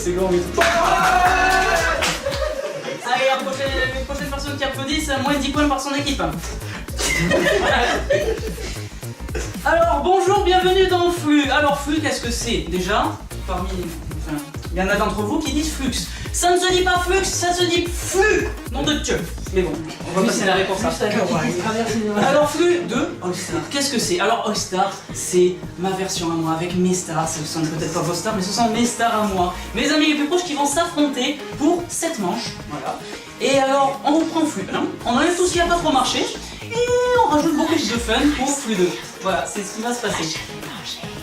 c'est grand et tout. Allez, les prochaines personnes qui applaudissent, moins 10 points par son équipe. Alors, bonjour, bienvenue dans Flux. Alors, Flux, qu'est-ce que c'est? Déjà, parmi... Enfin, il y en a d'entre vous qui disent Flux. Ça ne se dit pas Flux, ça se dit Flux. Nom de Dieu. Mais bon, on va passer la réponse à ça. Alors, Flux de All-Star, qu'est-ce que c'est? Alors, All-Star, c'est ma version à moi, avec mes stars. Ce sont peut-être pas vos stars, mais ce sont mes stars à moi. Mes amis les plus proches qui vont s'affronter pour 7 manches. Voilà. Et alors, on reprend Flux 1, on enlève tout ce qui n'a pas trop marché, et on rajoute beaucoup de fun pour Flux 2. Voilà, c'est ce qui va se passer.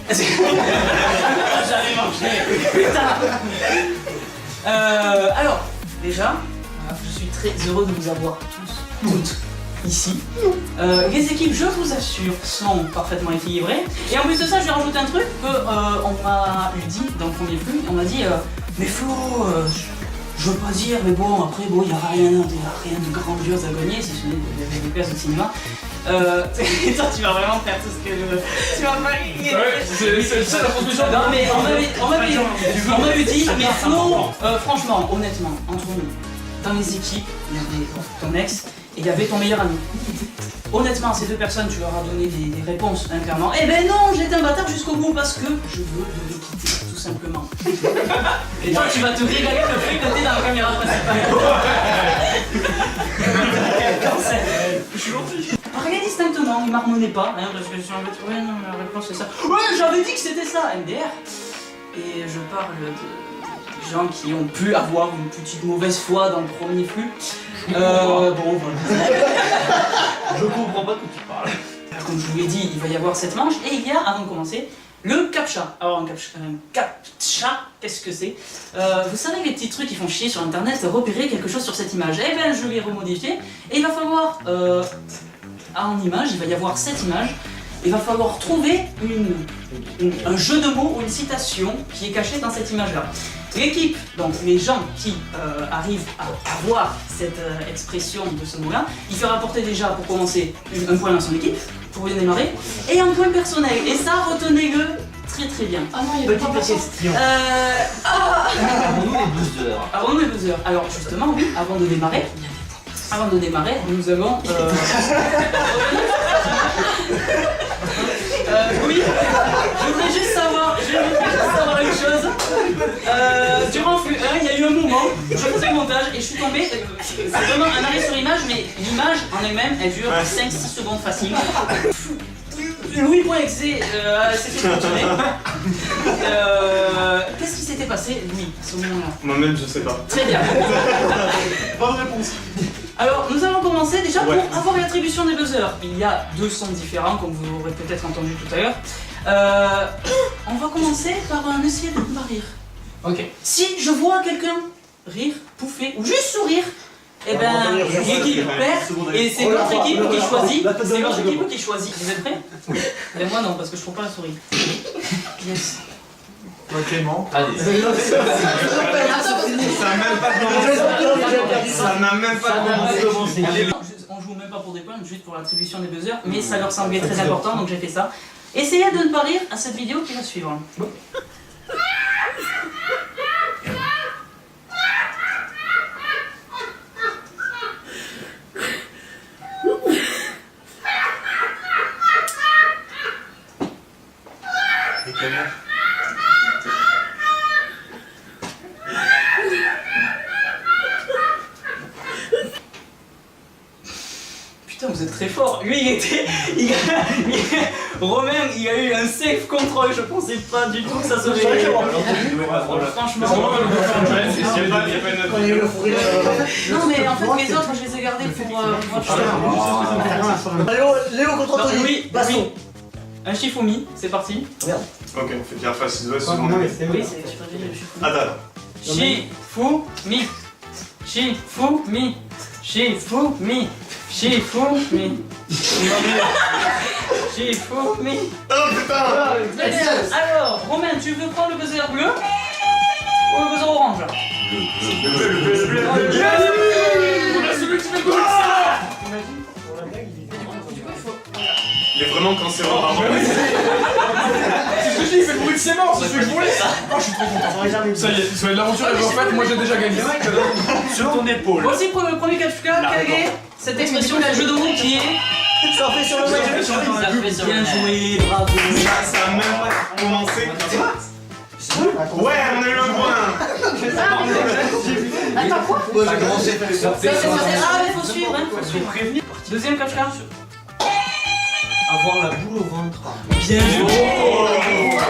J'avais mangé. Putain. Alors, déjà, je suis très heureux de vous avoir tous, toutes, ici. Les équipes, je vous assure, sont parfaitement équilibrées. Et en plus de ça, je vais rajouter un truc que on m'a dit dans le premier flux. On m'a dit, mais Flo, je veux pas dire, mais bon, après, bon, il n'y a rien de grandiose à gagner, si ce n'est des places de cinéma. Et toi, tu vas vraiment faire tout ce que je veux. Tu vas pas. C'est la conclusion. Non, mais on m'avait dit, mais Flo, franchement, honnêtement, entre nous, dans les équipes, il y avait ton ex et il y avait ton meilleur ami. Honnêtement, ces deux personnes, tu leur as donné des réponses, hein, clairement. Eh ben non, j'étais un bâtard jusqu'au bout parce que je veux les quitter, tout simplement. Et toi, tu vas te régaler le fait que t'es dans la caméra principale. Parlez distinctement, il marmonnait pas, hein, parce que je suis en train de trouver, non, la réponse c'est ça. Ouais, j'avais dit que c'était ça, MDR. Et je parle de gens qui ont pu avoir une petite mauvaise foi dans le premier flux. Bon, voilà. Je comprends pas de quoi tu parles. Comme je vous l'ai dit, il va y avoir cette manche et il y a, avant de commencer, le CAPTCHA. Alors un CAPTCHA, qu'est-ce que c'est? Vous savez les petits trucs qui font chier sur internet, repérer quelque chose sur cette image. Eh bien je vais remodifier et il va falloir, en image, il va y avoir cette image. Il va falloir trouver un jeu de mots ou une citation qui est cachée dans cette image-là. L'équipe, donc les gens qui arrivent à avoir cette expression de ce mot-là, il fera apporter déjà pour commencer un point dans son équipe, pour bien démarrer, et un point personnel. Et ça, retenez-le très très bien. Ah non, il y a pas de question. Avons-nous les buzzers? Avant les buzzers. Alors justement, oui, avant de démarrer, nous allons... oui, je voudrais juste savoir une chose. Durant Flux 1, il y a eu un moment, je faisais le montage et je suis tombé. C'est vraiment un arrêt sur l'image, mais l'image en elle-même, elle dure 5-6 secondes facile. Louis.exe c'était fonctionné. Qu'est-ce qui s'était passé, Louis, à ce moment-là? Moi-même, je sais pas. Très bien. Bonne réponse. Alors, nous allons commencer déjà pour avoir l'attribution des buzzers. Il y a 2 sons différents, comme vous l'aurez peut-être entendu tout à l'heure. On va commencer par essayer de ne pas rire. Ok. Si je vois quelqu'un rire, pouffer ou juste sourire, eh ben, l'équipe perd et c'est l'autre équipe qui choisit. C'est l'autre équipe qui choisit. Vous êtes prêts? Oui. Et moi non, parce que je trouve pas la souris. Yes. Ok, Clément. Allez. Ça n'a même pas commencé. On joue même pas pour des points, juste pour l'attribution des buzzers, mais ça leur semblait très important, donc j'ai fait ça. Essayez de ne pas rire à cette vidéo qui va suivre. Putain, vous êtes très fort. Lui, Romain, il a eu un safe control. Je pensais pas du tout que ça serait. Franchement. Non, mais en fait, les autres, je les ai gardés pour. Léo contre Anthony. Oui, Baston. Un Shifumi, c'est parti. Merde. Ok, on fait bien face, il doit se Oui, demander. c'est Shifumi. Attends. Shifumi. Shifumi. Shifumi. Shifumi. Shifumi. Oh putain! Très bien. Alors, Romain, tu veux prendre le buzzer bleu ou le buzzer orange? Le bleu. On a celui qui fait comme ça. Il est vraiment cancéreux, pardon. C'est ce que je dis, il fait le bruit de ça. c'est mort, c'est celui que je voulais. Oh, je suis trop content. Ça y est, l'aventure est en fait, moi j'ai déjà gagné. Sur ton épaule. Voici pour le premier Kafka, quelle est cette expression d'un jeu de mots qui est. Ça fait sur le Bien joué, bravo. Ça a même pas commencé. Ouais, on a eu un point. Attends, quoi? Moi j'ai commencé à faire ça. Ah, mais faut suivre, hein, faut suivre. Deuxième Kafka. Avoir la boule au ventre. Bien joué.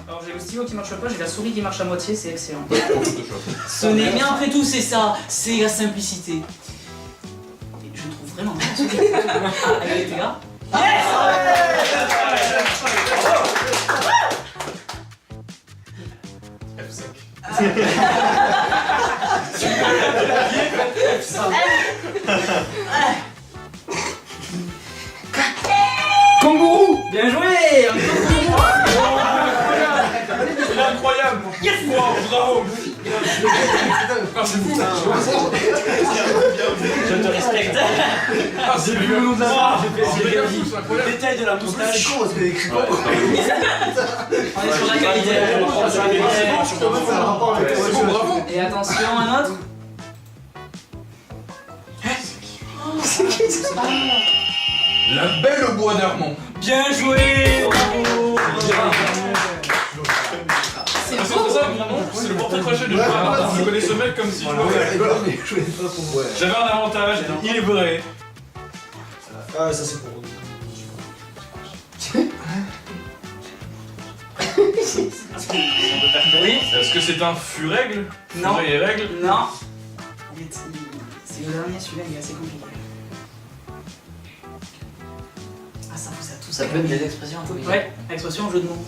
Alors j'ai le stylo qui marche pas, j'ai la souris qui marche à moitié, c'est excellent. Ce n'est, mais après tout c'est ça, c'est la simplicité. Et je trouve vraiment bien. Ah, allez les gars. Kangourou. Bien joué. Il est incroyable. Wow, bravo. Ah, c'est fou. Je te respecte. Ah, c'est le nom de la barre. C'est Le incroyable. détail de la moustache. C'est con parce que les écrit On est sur la qualité. C'est bon, bravo. Et attention, un autre. La belle au bois d'Armand. Bien joué. Bravo. C'est Ah, beau. c'est ça, c'est le portrait crochet de Jonathan. Je connais ce mec comme si je l'avais. J'avais un avantage, il est vrai. Ah, ça c'est pour. Oui. Est-ce que c'est un furègle? Non. Furet et règle? Non. C'est le dernier, celui-là, il est assez compliqué. Ah, ça vous a tous. Ça peut être des expressions un peu bizarres. Ouais, expression, jeu de mots.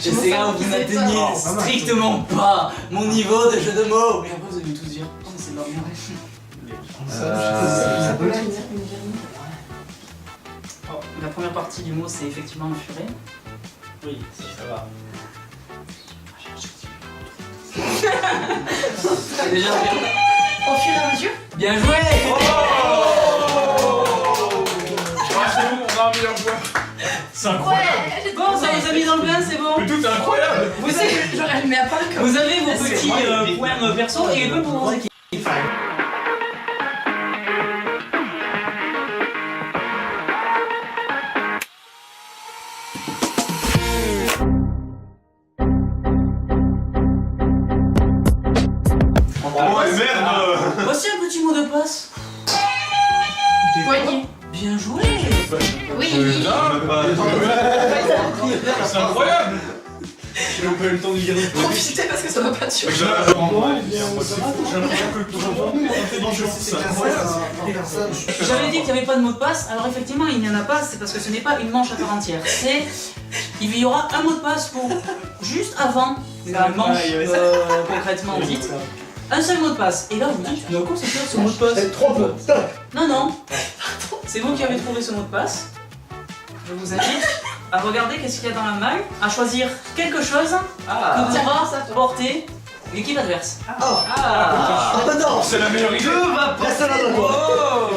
Je sais là où vous n'atteignez strictement pas mon niveau de jeu de mots. Mais après, vous allez tous dire, oh, mais c'est de la merde. Oh, la première partie du mot, c'est effectivement un furet. Oui, ça va. C'est déjà Au fur et à mesure. bien joué. Ah, c'est bon, on a un meilleur joueur. C'est incroyable. Ouais. Bon, ça vous a mis dans le bain, c'est bon. Mais tout est incroyable. Vous avez, J'aurais allumé à part comme. vous avez vos petits poèmes perso et les points pour vos équipes. Oh merde. Voici un petit mot de passe. Poignet. Bien joué. Oui. C'est incroyable. J'ai pas eu le temps de lire. Profitez parce que ça va pas durer. J'ai J'avais dit qu'il n'y avait pas de mot de passe, alors effectivement il n'y en a pas, c'est parce que ce n'est pas une manche à part entière. C'est. Il y aura un mot de passe pour juste avant la manche concrètement dite. Un seul mot de passe. Et là vous dites, mais à quoi ça sert ce mot de passe? 3 points. Non, non. C'est vous qui avez trouvé ce mot de passe. Je vous invite à regarder qu'est-ce qu'il y a dans la malle, à choisir quelque chose que Tiens, pourra ça, toi. porter l'équipe adverse. Ah non. C'est la meilleure idée. Personne n'a le droit.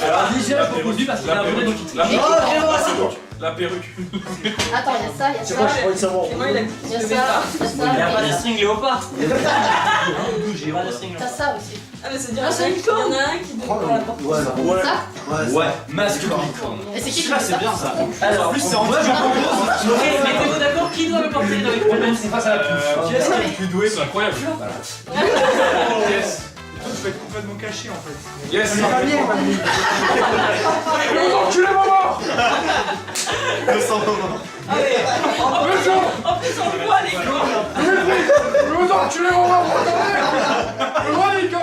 Alors, Déjà, pour lui parce qu'il a un vrai perruque. titre. La perruque. Ah, viens voir, c'est bon. La perruque. Attends, il y a ça, il y a C'est quoi, ça. j'ai envie de savoir. Moi, il a dit Il y a qu'il ça, devait pas. il y a ça. de string léopard. T'as ça aussi. Ah, mais c'est Ah, c'est une Il y en a un qui doit la porter. Ouais. Ça. Ouais. Masque Et c'est qui qui Ça fait c'est ça? bien ça. Alors, En plus c'est en mode Ok, mettez-vous d'accord qui doit le porter dans les problèmes. c'est face à la touche. Qui est-ce qui est le plus doué? C'est incroyable. Yes. Je vais être complètement caché en fait. Yes. Enculé maman. Le sang moment. Allez, en plus on voit les gars. Je veux t'enculer mon maman. Je vois Nico.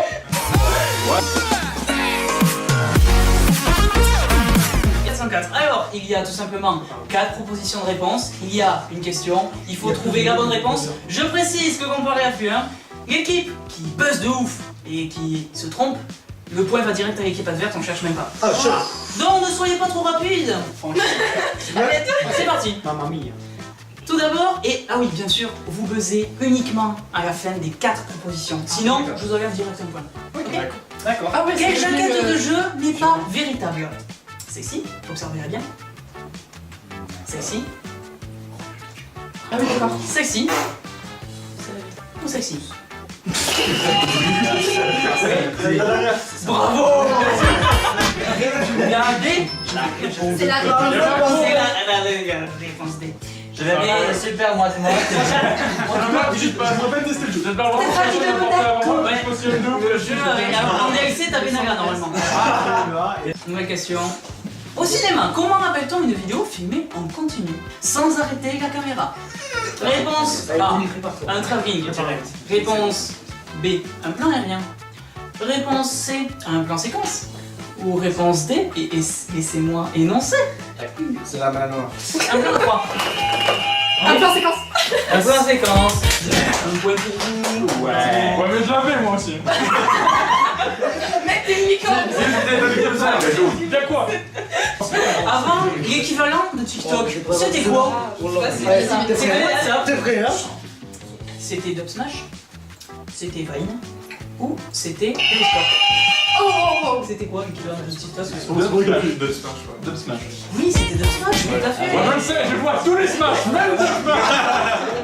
404. Alors, il y a tout simplement 4 propositions de réponse. Il y a une question. Il faut trouver la bonne réponse. Je précise que comparé à Q1, l'équipe qui buzz de ouf et qui se trompe, le point va direct à l'équipe adverse, on cherche même pas. Ah, cher. Donc ne soyez pas trop rapide. C'est parti. Mamma mia. Tout d'abord, et ah oui, bien sûr, vous buzzez uniquement à la fin des 4 propositions. Sinon, je vous engage direct un point. D'accord. Ah ouais, Quelle c'est jaquette le- de jeu n'est pas véritable? Sexy, observez-la bien. Sexy. Ah oui, d'accord. Sexy. Ou sexy. Bravo. La D. C'est la C'est la réponse D. Je vais pas super moi. Je vais tester le jeu. Vous êtes pas vraiment C'est ça qui sûr te d'apporter avant, Ouais. je pense qu'il y a une double. Le jeu, en DLC, t'avais Naga normalement. Nouvelle question. Au cinéma, comment appelle-t-on une vidéo filmée en continu, sans arrêter la caméra? Réponse A, un travelling direct. Réponse B, un plan aérien. Réponse C, un plan séquence. Ou réponse D, et laissez-moi énoncer. C'est la manoir. Un plan 3. Un plan séquence. Un plan séquence. Un point pour vous. Ouais, mais je l'avais moi aussi. Mec, t'es unicorne. Il y a quoi? Avant, l'équivalent de TikTok, c'était quoi? C'était WhatsApp. T'es prêt, hein? C'était Dub Smash, c'était Vine, ou c'était Periscope. Oh. C'était quoi l'équivalent de TikTok? Dub Smash. Oui, c'était Dub Smash, tout à fait. Moi je le sais, je vois tous les Smash, même Dub Smash.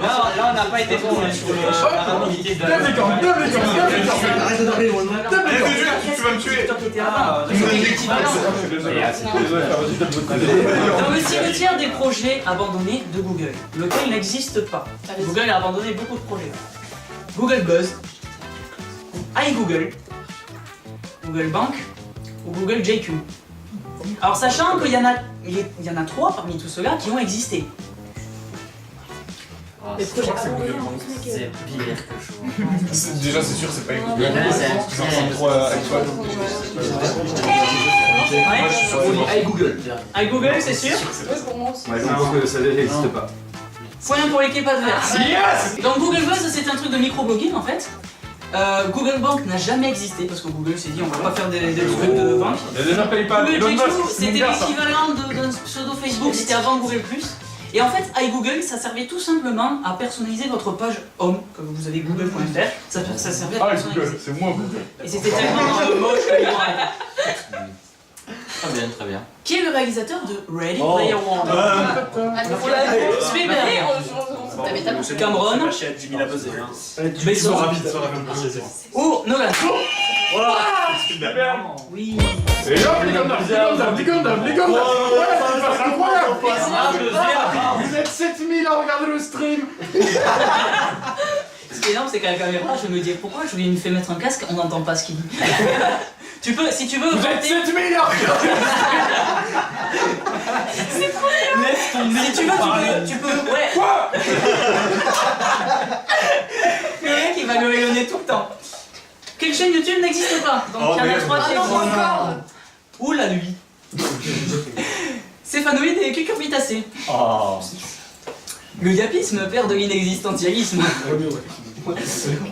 Là, on n'a pas été bon sur la rapidité de Deux licornes. Arrête de dormir, moi. Tu vas me tuer. TikTok était avant. C'était l'équivalent. Dans le cimetière des projets abandonnés de Google, lequel n'existe pas. Google a abandonné beaucoup de projets. Google Buzz, iGoogle, Google Bank ou Google JQ. Alors sachant qu'il y en a 3 parmi tous ceux-là qui ont existé. Les projets abandonnés. C'est pire que chaud. Déjà, c'est sûr, c'est pas écoute. Ouais. Google. iGoogle, c'est sûr. Oui, pour moi aussi. Ouais, je pense que ça n'existe pas. Point pour l'équipe adverse. Yes. Donc Google Buzz, c'est un truc de microblogging en fait. Google Bank n'a jamais existé parce que Google s'est dit on va pas faire des trucs de banque. Il y a déjà PayPal. Google Elon JQ, Musk, c'est c'était mon gars, ça. l'équivalent d'un pseudo Facebook, c'était avant Google+. Et en fait, iGoogle, ça servait tout simplement à personnaliser votre page home, comme vous avez google.fr, ça servait à Ah, personnaliser. Google, c'est moi Google. Et c'était tellement moche que les gens arrêtaient. Très bien, très bien. Qui est le réalisateur de Ready Player One? Spielberg, T'avais ta Cameron Jimmy l'a buzzé. Besson ou Nolan. Spielberg. Oui. Et hop, les Gundam. Ouais, c'est incroyable. Vous êtes 7000 à regarder le stream. Ce qui est énorme, c'est qu'à la caméra, je me dis pourquoi je lui fait mettre un casque, on n'entend pas ce qu'il dit. Tu peux, si tu veux, Vous êtes voter- 7000 à regarder. Si tu veux, tu peux, ouais. Quoi? Le mec, il va lever le nez tout le temps. Quelle chaîne YouTube n'existe pas? Donc il y en a 3 qui non, existent. encore. Oula lui. Céphanoïde et cucurbitacé. Oh. Le yapisme, père de l'inexistentialisme.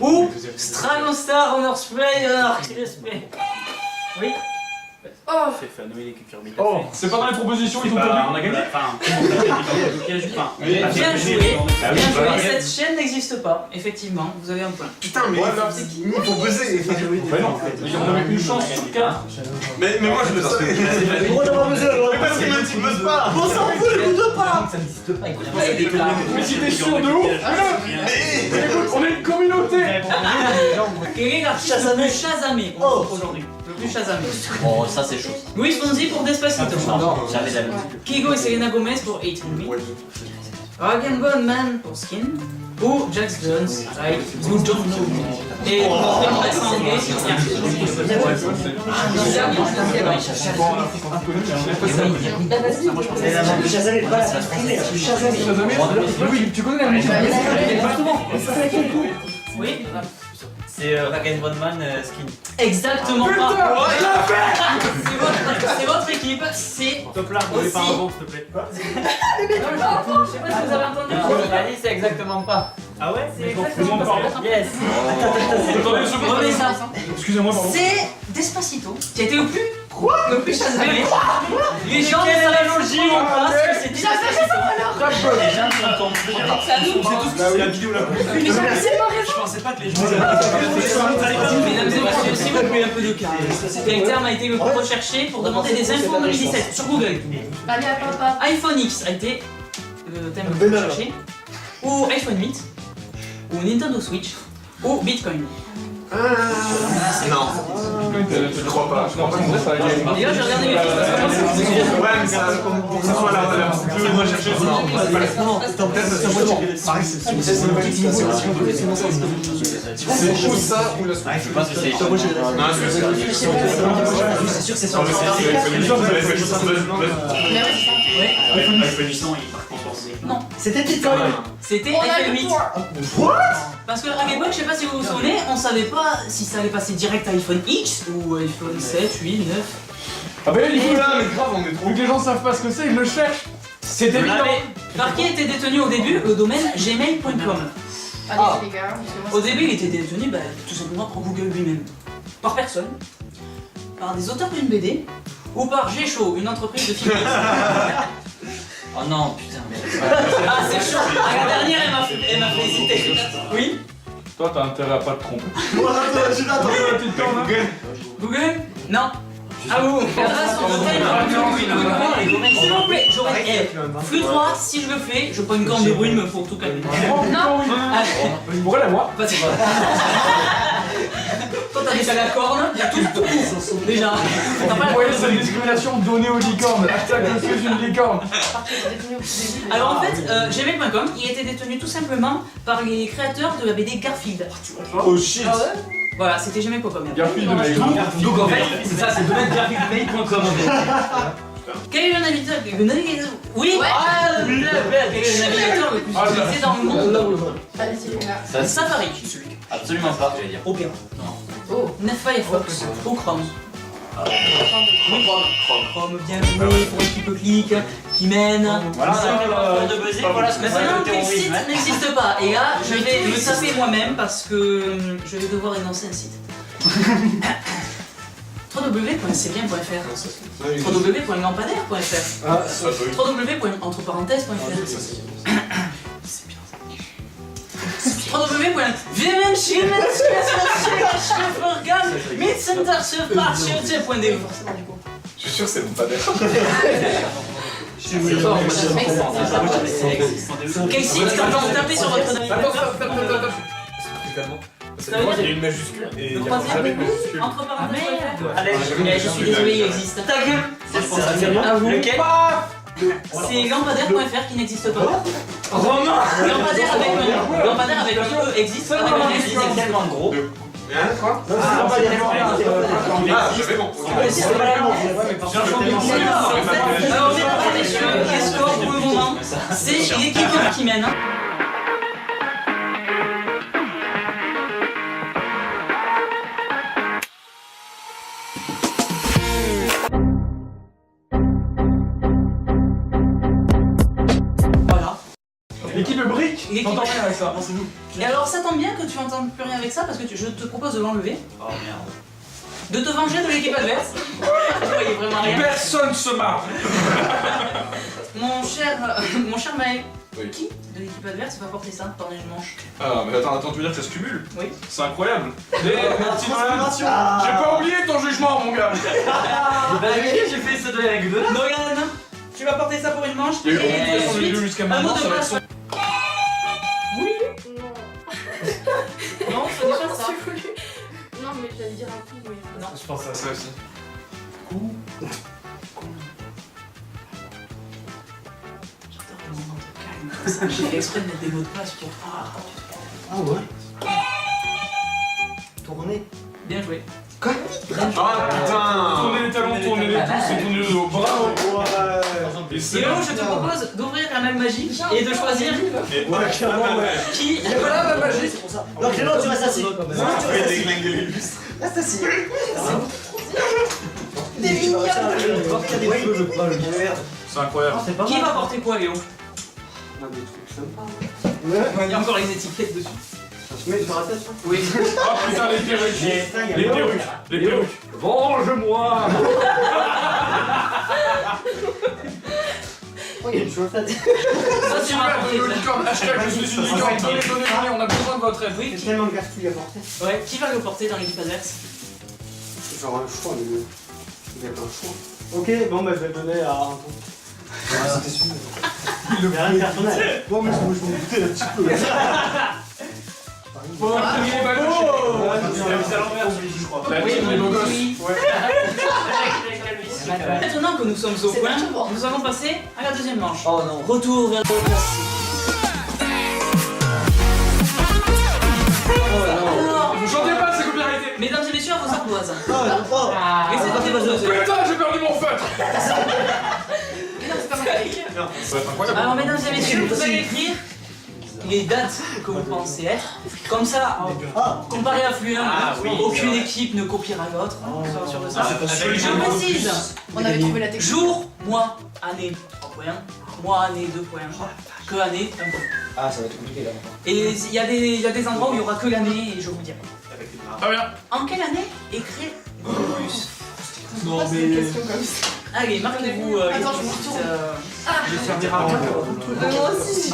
Ou Stragostar Honor Spray Honor Spray. Oui. Oh. Oh, c'est pas dans les propositions, ils ont perdu. On a gagné. Bien joué. Bien joué. Cette chaîne n'existe pas. Effectivement, vous avez un point. Putain, mais il faut buzzer. Bah non, on avait une chance sur 4. Mais moi, je le savais. Pourquoi t'as pas besoin alors? Mais parce qu'il m'a dit buzz pas. On s'en fout, écoute pas! Ça n'existe pas, écoute pas. Mais si t'es sûr de ouf, écoute, on est une communauté. Quel est l'artiste le plus chasamé qu'on trouve aujourd'hui? Le plus chasamé. Oh, ça c'est chaud. Luis Fonsi pour Despacito. Non, jamais d'habitude. Kigo et Selena Gomez pour 8 Me. Rag Bone Man pour Skin. Ou Jax Jones avec You Don't Know Me. Et pour très intéressant anglais, Oui, tu connais la musique. oui, C'est Ragen Von Man Skin. exactement Putain, pas. je l'ai fait. C'est votre équipe, c'est Top là, on est pas un bon, s'il te plaît. Non, je sais pas si vous avez entendu. Ali, c'est exactement pas. Ah ouais? C'est exactement pas. Yes. Attendez une seconde. Remets ça. Excusez-moi, pardon. C'est Despacito qui a été le plus chasamé. Les gens ne savaient absolument pas ce que c'était Despacito. Déjà, tu entends. C'est à nous. C'est la vidéo la plus. Mais ça, c'est pas Je pensais pas que les gens. Mesdames et messieurs, s'il vous plaît, un peu de calme. Quel terme a été le plus recherché pour demander des infos en 2017 sur Google? Allez, à papa. iPhone X a été le thème le plus recherché, ou iPhone 8, ou Nintendo Switch, ou Bitcoin. Non. Je crois pas. Je crois pas que ça va gagner. D'ailleurs, j'ai regardé mes fiches parce que moi, c'est- Ouais, mais ça, pour que ça soit la plus recherchée, C'est ou ça ou la Je sais pas ce que c'est. Non, C'est sûr que c'est sur Mais ouais, c'est ça. Non, C'était Bitcoin. c'était On a iPhone le 8. tour. Parce que à l'époque, je sais pas si vous vous souvenez, on savait pas si ça allait passer direct à iPhone X ou iPhone 7, 8, 9. Ah bah là, il faut là, mais grave, on est trop. vu que les gens savent pas ce que c'est, ils le cherchent. C'est évident. Par qui était détenu au début le domaine gmail.com? Allez, les gars. Au début, il était détenu tout simplement par Google lui-même. Par personne. Par des auteurs d'une BD. Ou par G-Show, une entreprise de films. Oh non, putain, mais. Ah, c'est chaud. Ah, la dernière, elle m'a félicité. Oui. Toi, t'as intérêt à pas te tromper. Google? Non. À vous. Grâce au domaine s'il vous plaît, j'aurais flux 3, si je le fais, je prends une corne de brume pour tout calmer. Non. Il pourrait l'avoir. Pas c'est pas. Toi t'as déjà la corne, il y a tout court. Déjà. T'as pas Vous la voyez, corne c'est de une brume. discrimination donnée aux licornes. Hashtag je suis une licorne. Alors en fait, gmail.com, il était détenu tout simplement par les créateurs de la BD Garfield. Oh shit. Voilà, c'était gmail.com. Garfield de mec. Donc en fait, c'est ça, c'est domaine-mail.com en fait. Quel est le navigateur? Oui. Ouais. Ah, quel est le navigateur le plus utilisé dans le monde? Allez-y, les gars. Safari. Absolument pas, j'allais dire. Opera. Oh. Firefox. Ou Chrome. Chrome, bien joué pour l'équipe clic qui mène. Voilà, on a peur de buzzer, voilà ce que c'est Maintenant, le quel site terrorisme. n'existe pas. Et là, je vais me taper moi-même parce que je vais devoir énoncer un site. www.cbien.fr www.lampadaire.fr www.entreparenthèses.fr www.www.mitzentersurpartschutze.de. Je suis sûr que c'est mon padre. Quel site quand vous tapez sur votre navigateur? Il y a une majuscule et il y a jamais de majuscule. Entre parenthèses. Allez, Je suis désolé, il existe. ta gueule. À vous. Lequel? C'est lampadaire.fr qui n'existe pas. Romain. Lampadaire avec un E existe, avec un S existe. C'est tellement gros. Quoi? Ah, j'avais bon. Alors, mesdames et messieurs, les scores pour le moment, c'est l'équipe qui mène. Voilà. L'équipe brique. L'équipe- T'entends rien avec ça. Et alors, ça tombe bien que tu n'entendes plus rien avec ça parce que je te propose de l'enlever, Oh merde. de te venger de l'équipe adverse. Vous voyez vraiment rien. Personne se marre. Mon cher Maël, Oui. qui de l'équipe adverse va porter ça pendant une manche? Ah, mais attends, tu veux dire que ça se cumule? Oui. C'est incroyable. Des petits malades. J'ai pas oublié ton jugement, mon gars. Bah oui, j'ai fait ça de la règle 2. Morgane, tu vas porter ça pour une manche. Il y a eu Et combien de sur les ensuite, deux jusqu'à un maintenant, mot de ça va passe. être Non, ce n'est pas ça. Non, mais j'allais dire un coup, mais. Non. Je pense à ça aussi. J'adore le moment de calme comme ça. J'ai fait exprès de mettre des mots de passe pour. Ah ouais. Tourner. Bien joué. Ah putain. Tournez les talons, tournez les pouces et tournez le dos. Bravo. Et Et c'est alors, je te propose d'ouvrir la même magique et de choisir qui. Il y a pas la même magie. C'est pour ça. Donc Clément, tu restes assis. Je vais déglinguer les lustres. Reste assis. Des mignons. C'est incroyable. Qui va porter quoi, Léo? Il y a encore les étiquettes dessus. Oui. Oh putain, les perruques. Les perruques. Les perruques. Venge-moi. Oh, il y a une chauffette. Ça, tu m'as Super, une licorne, hashtag je suis une licorne, donnez, on a besoin de votre aide. Oui, Il y a tellement de garçouilles à porter. ouais, qui va le porter dans l'équipe adverse? Genre un choix, il y a pas un choix. Ok, bon, bah je vais le donner à Anton. C'était sûr. Il y a rien de personnel. Bon, mais je m'en doutais un petit peu. Bon, il est pas La team des beaux gosses. Oui. Maintenant que nous sommes au point, nous allons passer à la deuxième manche. Oh non. Retour vers le classique. Vous chantez pas, c'est copyrighté. Mesdames et messieurs, à vos ardoises. Ah, Laissez tomber vos œufs. Putain, j'ai perdu mon feutre. Mais non, c'est pas magnifique. Ça va être incroyable. Alors, mesdames et messieurs, vous allez écrire les dates que vous pensez être. Comme ça, comparé à Fluent, aucune équipe ne copiera l'autre. On sera sûr de ça. Je précise, On avait trouvé la technique. jour, mois, année, 3 points. Mois, année, 2 points. Que année, 1 point. Ah, ça va être compliqué là. Et il y a des endroits où il n'y aura que l'année et je vous dirai. Très bien. En quelle année écrire plus? Non, mais. Une question comme ça. Allez, marquez-vous. Attends, je me retourne. Je servirai à rien. Moi aussi. C'est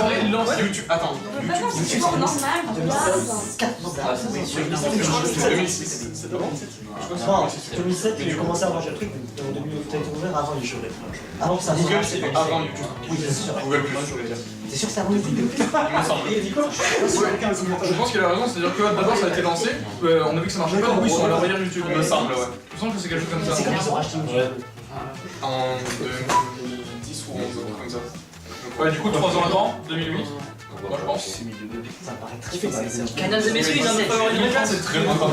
vrai, il lance YouTube. Attends. C'est 2006. C'est pas bon? Non, 2007, j'ai commencé à voir le truc. En 2000, t'as été ouvert avant les jeux. Avant que ça Google, c'est avant YouTube. Oui, c'est sûr. Google Plus, je voulais dire. T'es sûr que c'est avant YouTube? Il me semble. Je pense qu'il a raison, c'est-à-dire que d'abord ça a été lancé, on a vu que ça marchait pas, donc ils sont allés envahir YouTube. Il me semble, ouais. Il me semble que c'est quelque chose comme ça. C'est comme ils ont racheté YouTube. En 2010 ou 11, comme ça. Ouais, du coup, 3 ans avant, 2008. Moi je pense. Ça me paraît très facile. Mesdames et messieurs, il en est pas Il est c'est très longtemps.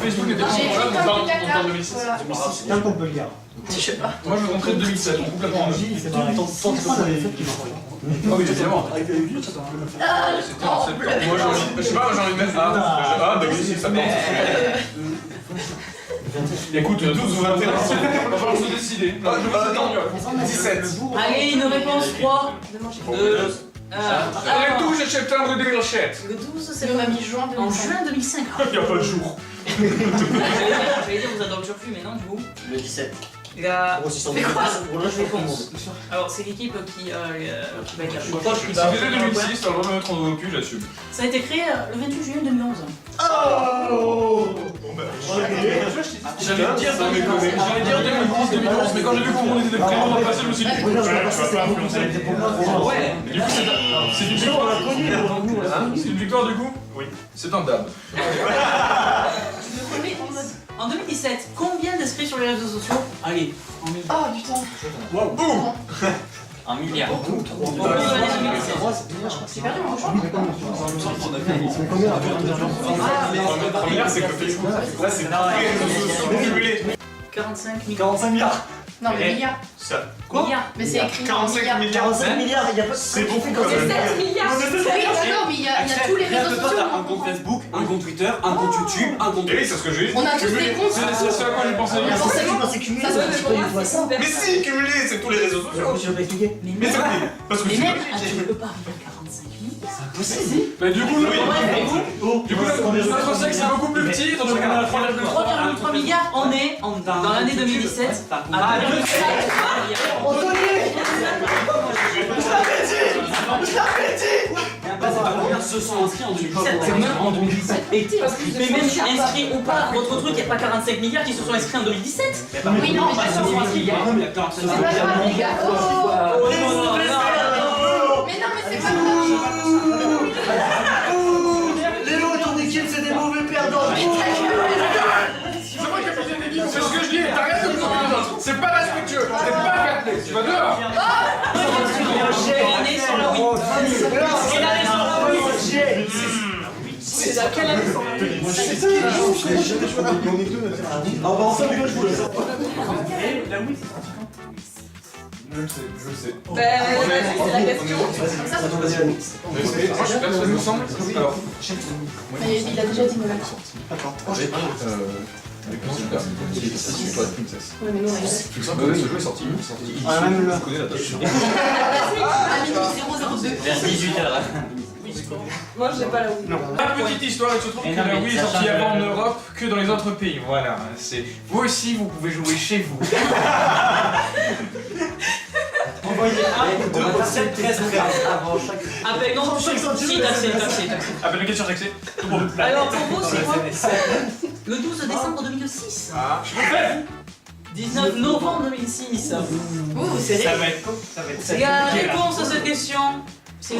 Facebook était pas là, donc on parle de 2006. Tant qu'on peut le dire. Je sais pas. Moi je rentrais de 2007, on complètement en jeu. C'est marrant. Tant que ça, les fêtes qui m'ont Ah oui, évidemment. C'était en septembre. Moi j'ai envie, je sais pas, j'ai envie de mettre ah 2006, ça commence. Écoute, 12 ou 21. Il va falloir se décider. Non, 17. Allez, une réponse 3, 2, 1. Le 12 septembre 2007. Le 12, C'est le ami juin en 2005. juin 2005. Il n'y a pas de jour. J'allais dire vous êtes dans le surplus, mais non, du coup. Le 17. La réponse. Alors, c'est l'équipe qui va être la plus Si proche. qui va c'était 2006, t'as le droit de me mettre en cul, j'assume. Ça a été créé le 28 juillet 2011. J'allais dire 2010, 2011, mais quand j'ai vu que tout le monde était prénom dans le passé, je me suis dit. Ouais. Du coup, c'est une victoire. C'est une victoire du coup? Oui. C'est un dab. En 2017, combien d'inscrits sur les réseaux sociaux? Allez, en 1000. Oh putain. Boum. 1 milliard. J'ai perdu mon choix. La première, c'est que Facebook. Là, c'est cumulé. 45 millions. 45 milliards. Non, mais milliards. Milliards. Mais c'est écrit. 45 milliards. milliards. 45 milliards, il y a pas. C'est beaucoup quand C'est même. 7 milliards. Oui, d'accord, mais il y a tous les réseaux sociaux. T'as un compte Facebook, un compte Twitter, un compte YouTube, un compte. Et oui, c'est ce que j'ai dit. On a tous des comptes. C'est à quoi j'ai pensé. On a C'est ça forcément. qui pensait cumuler. Ça se fait pour moi, c'est super. Mais si, cumulé, c'est tous les réseaux sociaux. Je vais expliquer. Mais c'est parce que Mais tu même, tu ne peux pas arriver à 45 milliards. Mais du coup, notre sexe est beaucoup plus petit, étant donné qu'on a 3,3. 3,3 milliards, on est dans l'année 2017 à 2,7 milliards. Combien se sont inscrits en 2017? C'est même en 2017. Mais même inscrits ou pas, votre truc, il n'y a pas 45 milliards qui se sont inscrits en 2017. Oui, non, mais Ils sont inscrits, il y a 45 c'est pas grave, les gars. Oh, non, Mais non, mais c'est pas grave. Léo et ton équipe, c'est des mauvais perdants. C'est moi qui ai posé des billes, c'est ce que je dis, t'arrêtes de me dire les autres. C'est pas respectueux, c'est pas gâté, tu vas dehors. on est sur la Wii. C'est à quelle année? Ah bah enfin, je voulais ça. Je sais. Ben, c'est la question. Comme ça, Moi, je suis persuadé, il me semble. Alors, il a déjà dit Nolan. avec super. C'est pas de princesse. Ouais, mais non, il a. Tu sens que ce jeu est sorti. Je connais la date. Ah, 002. Vers 18h. Moi, j'ai pas la Wii. Non. La petite histoire, il se trouve que Mais non, la mais Wii est ça sortie change avant en le- Europe que dans les autres pays. Voilà, c'est vous aussi, vous pouvez jouer chez vous. Envoyez 1 ou 2 au 7 13 13 avant chaque. Appel, non, si, taxé. Appelle une question taxée. Alors pour vous, c'est quoi? Le 12 décembre 2006. Ah, 19 novembre 2006. Ouh, c'est Ça va être. Ça va être. La réponse à cette question, c'est...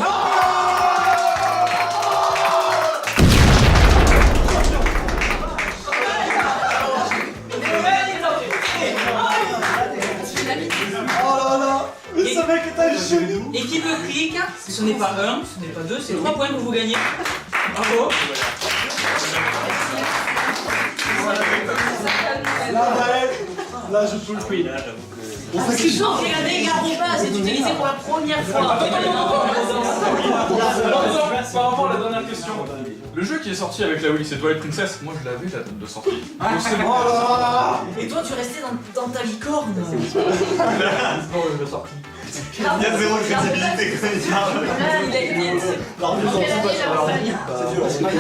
Oh là là. Mais ce mec est un génie. Équipe clic, ce n'est pas 1, ce n'est pas 2, c'est 3 points que vous gagnez. Bravo. Là, je peux le payer. Parce que quand regardez Garoba, c'est utilisé pour la première fois. par rapport à la dernière question. Le jeu qui est sorti avec la Wii, c'est Twilight Princess. Moi, je l'avais la date de sortie. Donc, c'est bon. Et toi, tu restais dans ta licorne. Non, je l'ai sorti. Il y a zéro crédibilité quand il parle. Là, il a été. Mesdames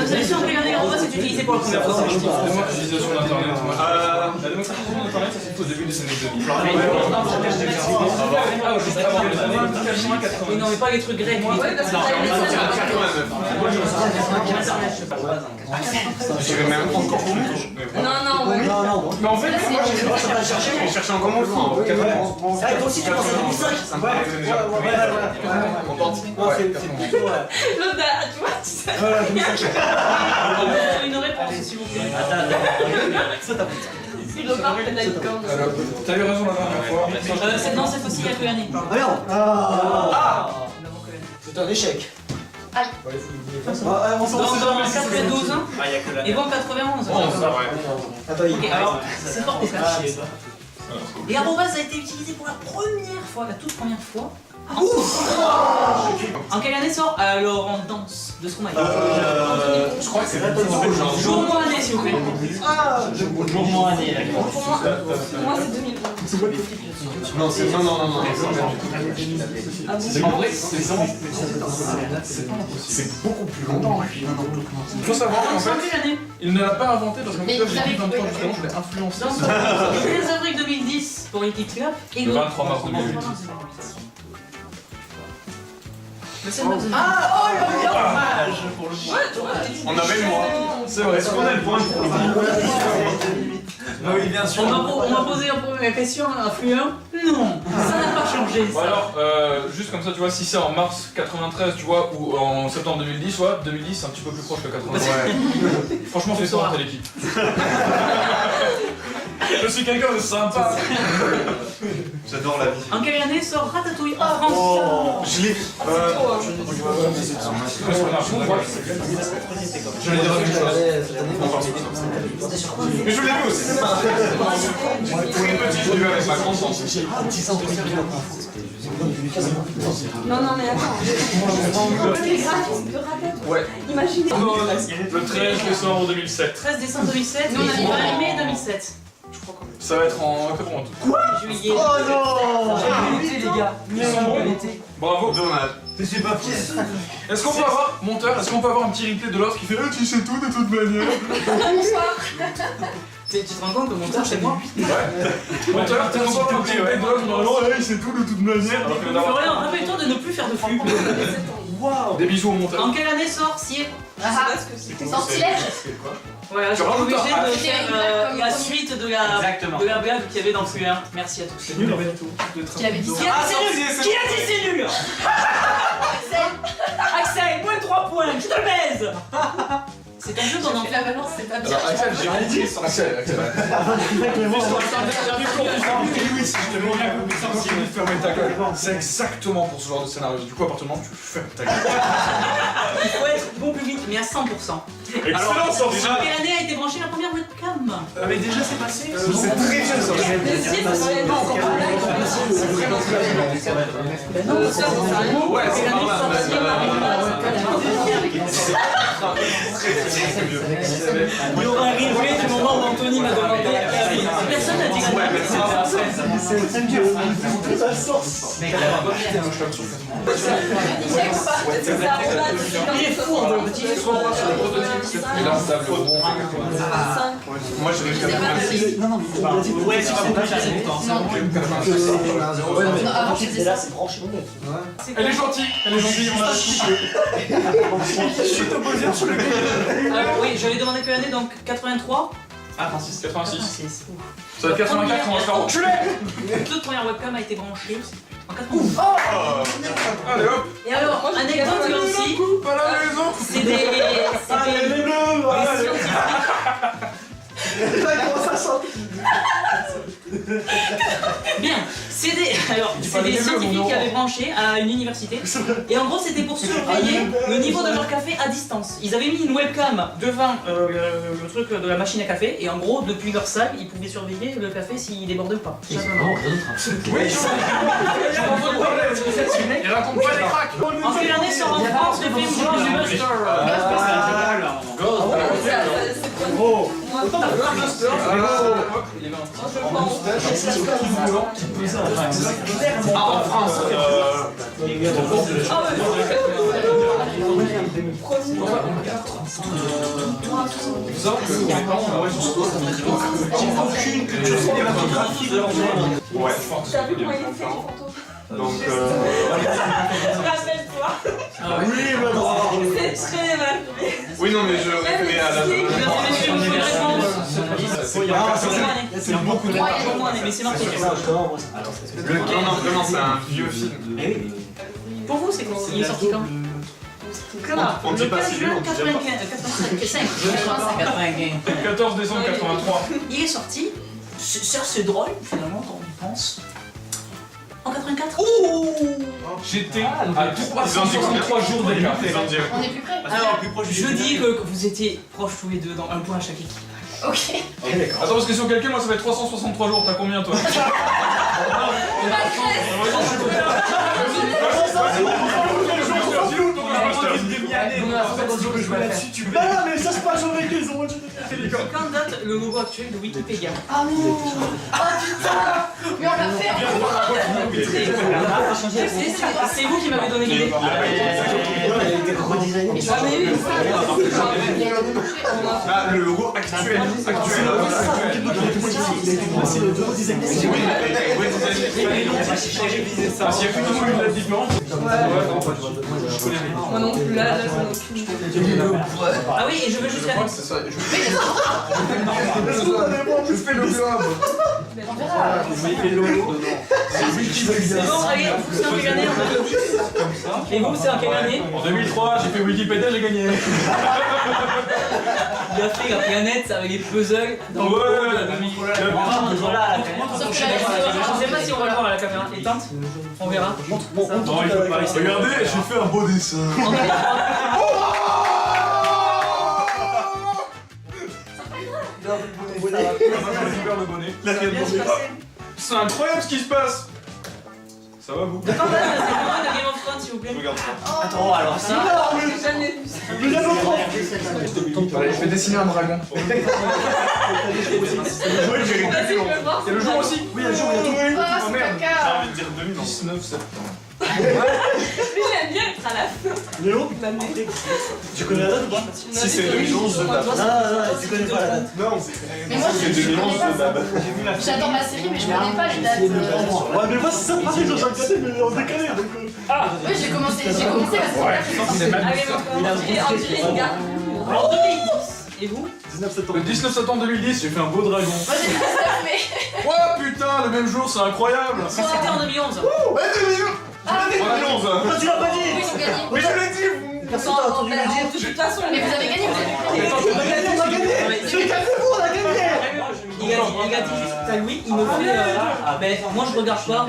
et messieurs, regardez Garoba, c'est utilisé pour la première fois. La démocratisation d'Internet, moi. La démocratisation d'Internet, ça s'est fait au début des années 2000. Oui, non, mais pas les trucs grecs. Ouais, parce que t'as eu les années. Je dirais même encore plus. Non, non, ouais. Non, non, bon. Mais en fait, moi, Je cherchais encore moins loin. Ah, toi aussi, tu penses à 2005. Ouais, on tente. Non, c'est plutôt. L'autre, tu vois, tu sais. Une réponse, s'il vous plaît. Il repart de la licorne. T'as eu raison la dernière fois. Non, cette fois-ci, il y a que l'année. Ah merde. Ah. C'est un échec. On s'en Donc, sait en jamais. 92, hein, Ah, y'a que la. et bon, 91. Bon, ça, ouais. Attends, Ok, alors, c'est fort pour faire chier. Alors, Et arrobase a été utilisé pour la première fois, la toute première fois. En quelle année sort Alors en danse de ce qu'on a dit. Je crois que c'est Battle Royale. Jour, mois, année, s'il vous plaît. Jour, mois, année, là. Pour moi, c'est 2020. Non, c'est. Non. Ah bon? En vrai, c'est beaucoup plus longtemps. Il faut savoir qu'en En fait, quelle année il ne l'a pas inventé parce qu'en Mais fait, vous j'ai avez dit 23 trouvé. justement, je l'ai influencé. Donc, le 15 avril 2010 pour Equipe Club et Le 23 mars 2008. Le 7 mars 2008. Oh là là! On avait le mois. C'est vrai. Est-ce qu'on a le point pour le Ah oui, bien sûr. On m'a posé la question à Fluent. Non, ça n'a pas changé. Bon Ça. alors, juste comme ça, tu vois, si c'est en mars 93, tu vois, ou en septembre 2010, ouais, 2010 c'est un petit peu plus proche que 93. Franchement, fais ça dans telle équipe. Je suis quelqu'un de sympa. J'adore la vie. En quelle année sort Ratatouille en France? Je l'ai. Je vais dire la même chose. Mais je l'ai vu aussi. Pour les petits, je l'ai vu avec ma grand-tante. Non, non, mais attends. Les graphismes de Ratatouille. Ouais. Imaginez. Le 13 décembre 2007. 13 décembre 2007, nous on a mis mai 2007. Ça va être en octobre. Juillet. Oh non. L'été, les gars. Ils sont bons. Bravo. Dommage. Mais c'est pas pied. Est-ce qu'on peut avoir, monteur, est-ce qu'on peut avoir un petit replay de l'autre qui fait tu sais tout de toute manière? Tu te rends compte que mon temps chez moi? Ouais. Monteur, est-ce qu'on peut avoir un petit replay de l'autre qui il sait tout de toute manière? Alors que d'abord- Florian, rappelle-toi de ne plus faire de flux. Des bisous au monteur. En quelle année sort Sier? Sortilège. Voilà, je suis rajoutes obligé un de H. faire la suite de la blague qu'il y avait dans le flux 1. Merci à tous. C'est nul en fait. Qui avait dit ça? Qui a dit c'est nul? Axel, moins 3 points, je te le baise. C'est un jeu qu'on en La balance, c'est pas bien. Alors Axel, j'ai rien dit. Axel. Fermer ta gueule. C'est exactement pour ce genre de scénario. Du coup, à partir du moment où tu fermes ta gueule. Il faut être bon public, mais à 100%. Excellent, ça En quelle année a été branchée la première webcam? Ah, mais déjà, c'est passé. C'est très vieux ça. Si, parce qu'il y avait pas encore pas là. Ouais, c'est pas mal. Il y aura un replay du moment où Anthony m'a demandé personne n'a dit Ouais, mais gagnant. C'est le thème de la sauce. Mais Il est fou, le petit. Et là, on table rond. moi j'ai réussi à faire Non, non, mais ouais, c'est pas beaucoup Avant, je faisais ça. c'est branché au net. Elle est gentille, on a Je suis opposé sur le Alors oui, j'avais demandé quelle année, donc 83. Ah, 86. 86. 86. Ça va être 84, on va se faire enculer. La toute première webcam a été branchée en 92. Allez hop. Et alors, anecdote là aussi, Pas la maison. c'est des scientifiques. Bien, c'est des scientifiques qui avaient branché à une université. Et en gros, c'était pour surveiller le niveau de leur café à distance. Ils avaient mis une webcam devant le truc de la machine à café. Et en gros, depuis leur salle, ils pouvaient surveiller le café s'il débordait ou pas. Oui, il raconte pas les cracks. En quelle année sort en France le film Ghostbusters? Oh, En France. Ah Faut savoir que mes parents, ouais, aucune culture cinématographique de leur genre. Ouais, T'as vu comment il est fait, les photos? donc Rappelle-toi. oui, le droit. C'est très mal fait. Oui, non, mais je référais à la. c'est beaucoup de mais c'est marqué. Non, c'est un vieux film. Pour vous, c'est quand? Il est sorti quand? On dit Le pas 15 si juin vieux, on dit jamais. 95. 14 décembre 83. Il est sorti, c'est assez drôle finalement quand on y pense. En 84. J'étais à 363 jours d'écart. On est plus près. Alors, je dis que vous étiez proches tous les deux dans un point à chaque équipe. Ok. Attends, parce que si on calcule, moi ça fait 363 jours. T'as combien toi? Bah non, mais ça se passe avec les autres. Quand date le logo actuel de Wikipédia? Ah non. Oh putain. Mais on l'a fait en C'est vous qui m'avez donné l'idée. Jamais eu ça. Ah, le logo actuel. C'est le deux design. S'il y a qu'une fois une date différente. Moi non plus, là, j'en ai aucune. Ah oui, et je veux juste faire. C'est ça. On verra. Bon, allez, vous c'est en quelle année en 2010? Et vous c'est en quelle année? En 2003, j'ai fait Wikipédia, j'ai gagné. Il a fait la planète avec les puzzles dans le Ouais. haut de 2000. Voilà, la planète. Sauf que Je sais pas si on va le voir à la caméra. Éteinte. On verra. Non, il faut pas rester. Regardez, j'ai fait un beau dessin. En 2003. Super le bonnet. C'est incroyable ce qui se passe. Ça va vous? Quand date la saison 1 de Game of Thrones s'il vous plaît? Regarde ça. Attends, alors ça. J'ai jamais vu ça. Allez, je vais dessiner un dragon. Vas-y, je veux voir. Il y a le jour aussi? Oui, un jour, il y a tout. Ah, c'est merde. caca. envie de dire 2000 ans. 19 septembre. Mais j'aime bien être à la fin. Léo, tu connais la date ou pas? Si c'est 2011, de date. Ah, tu connais pas la date. Non, Mais moi, c'est je 2011, connais pas de ça. date. J'adore la série, mais je connais pas les dates. Ouais, mais moi, c'est ça, pareil, je suis en côté, mais en décalé, donc. Oui, j'ai commencé la série. Allez, Et en Turinga. en 2010. Et vous? 19 septembre. Le 19 septembre 2010, j'ai fait un beau dragon. Moi, j'ai dit ça, mais. Oh putain, le même jour, c'est incroyable. C'était en 2011. Ah, oui, Ah, tu l'as pas oui, dit! ils ont gagné. Mais je l'ai dit. Personne t'a entendu le dire. De toute façon, mais vous avez gagné, vous avez On a gagné, on a gagné! Mais calmez-vous, on a gagné! Il a dit juste, t'as Louis, il me fait. Ben, moi je regarde pas.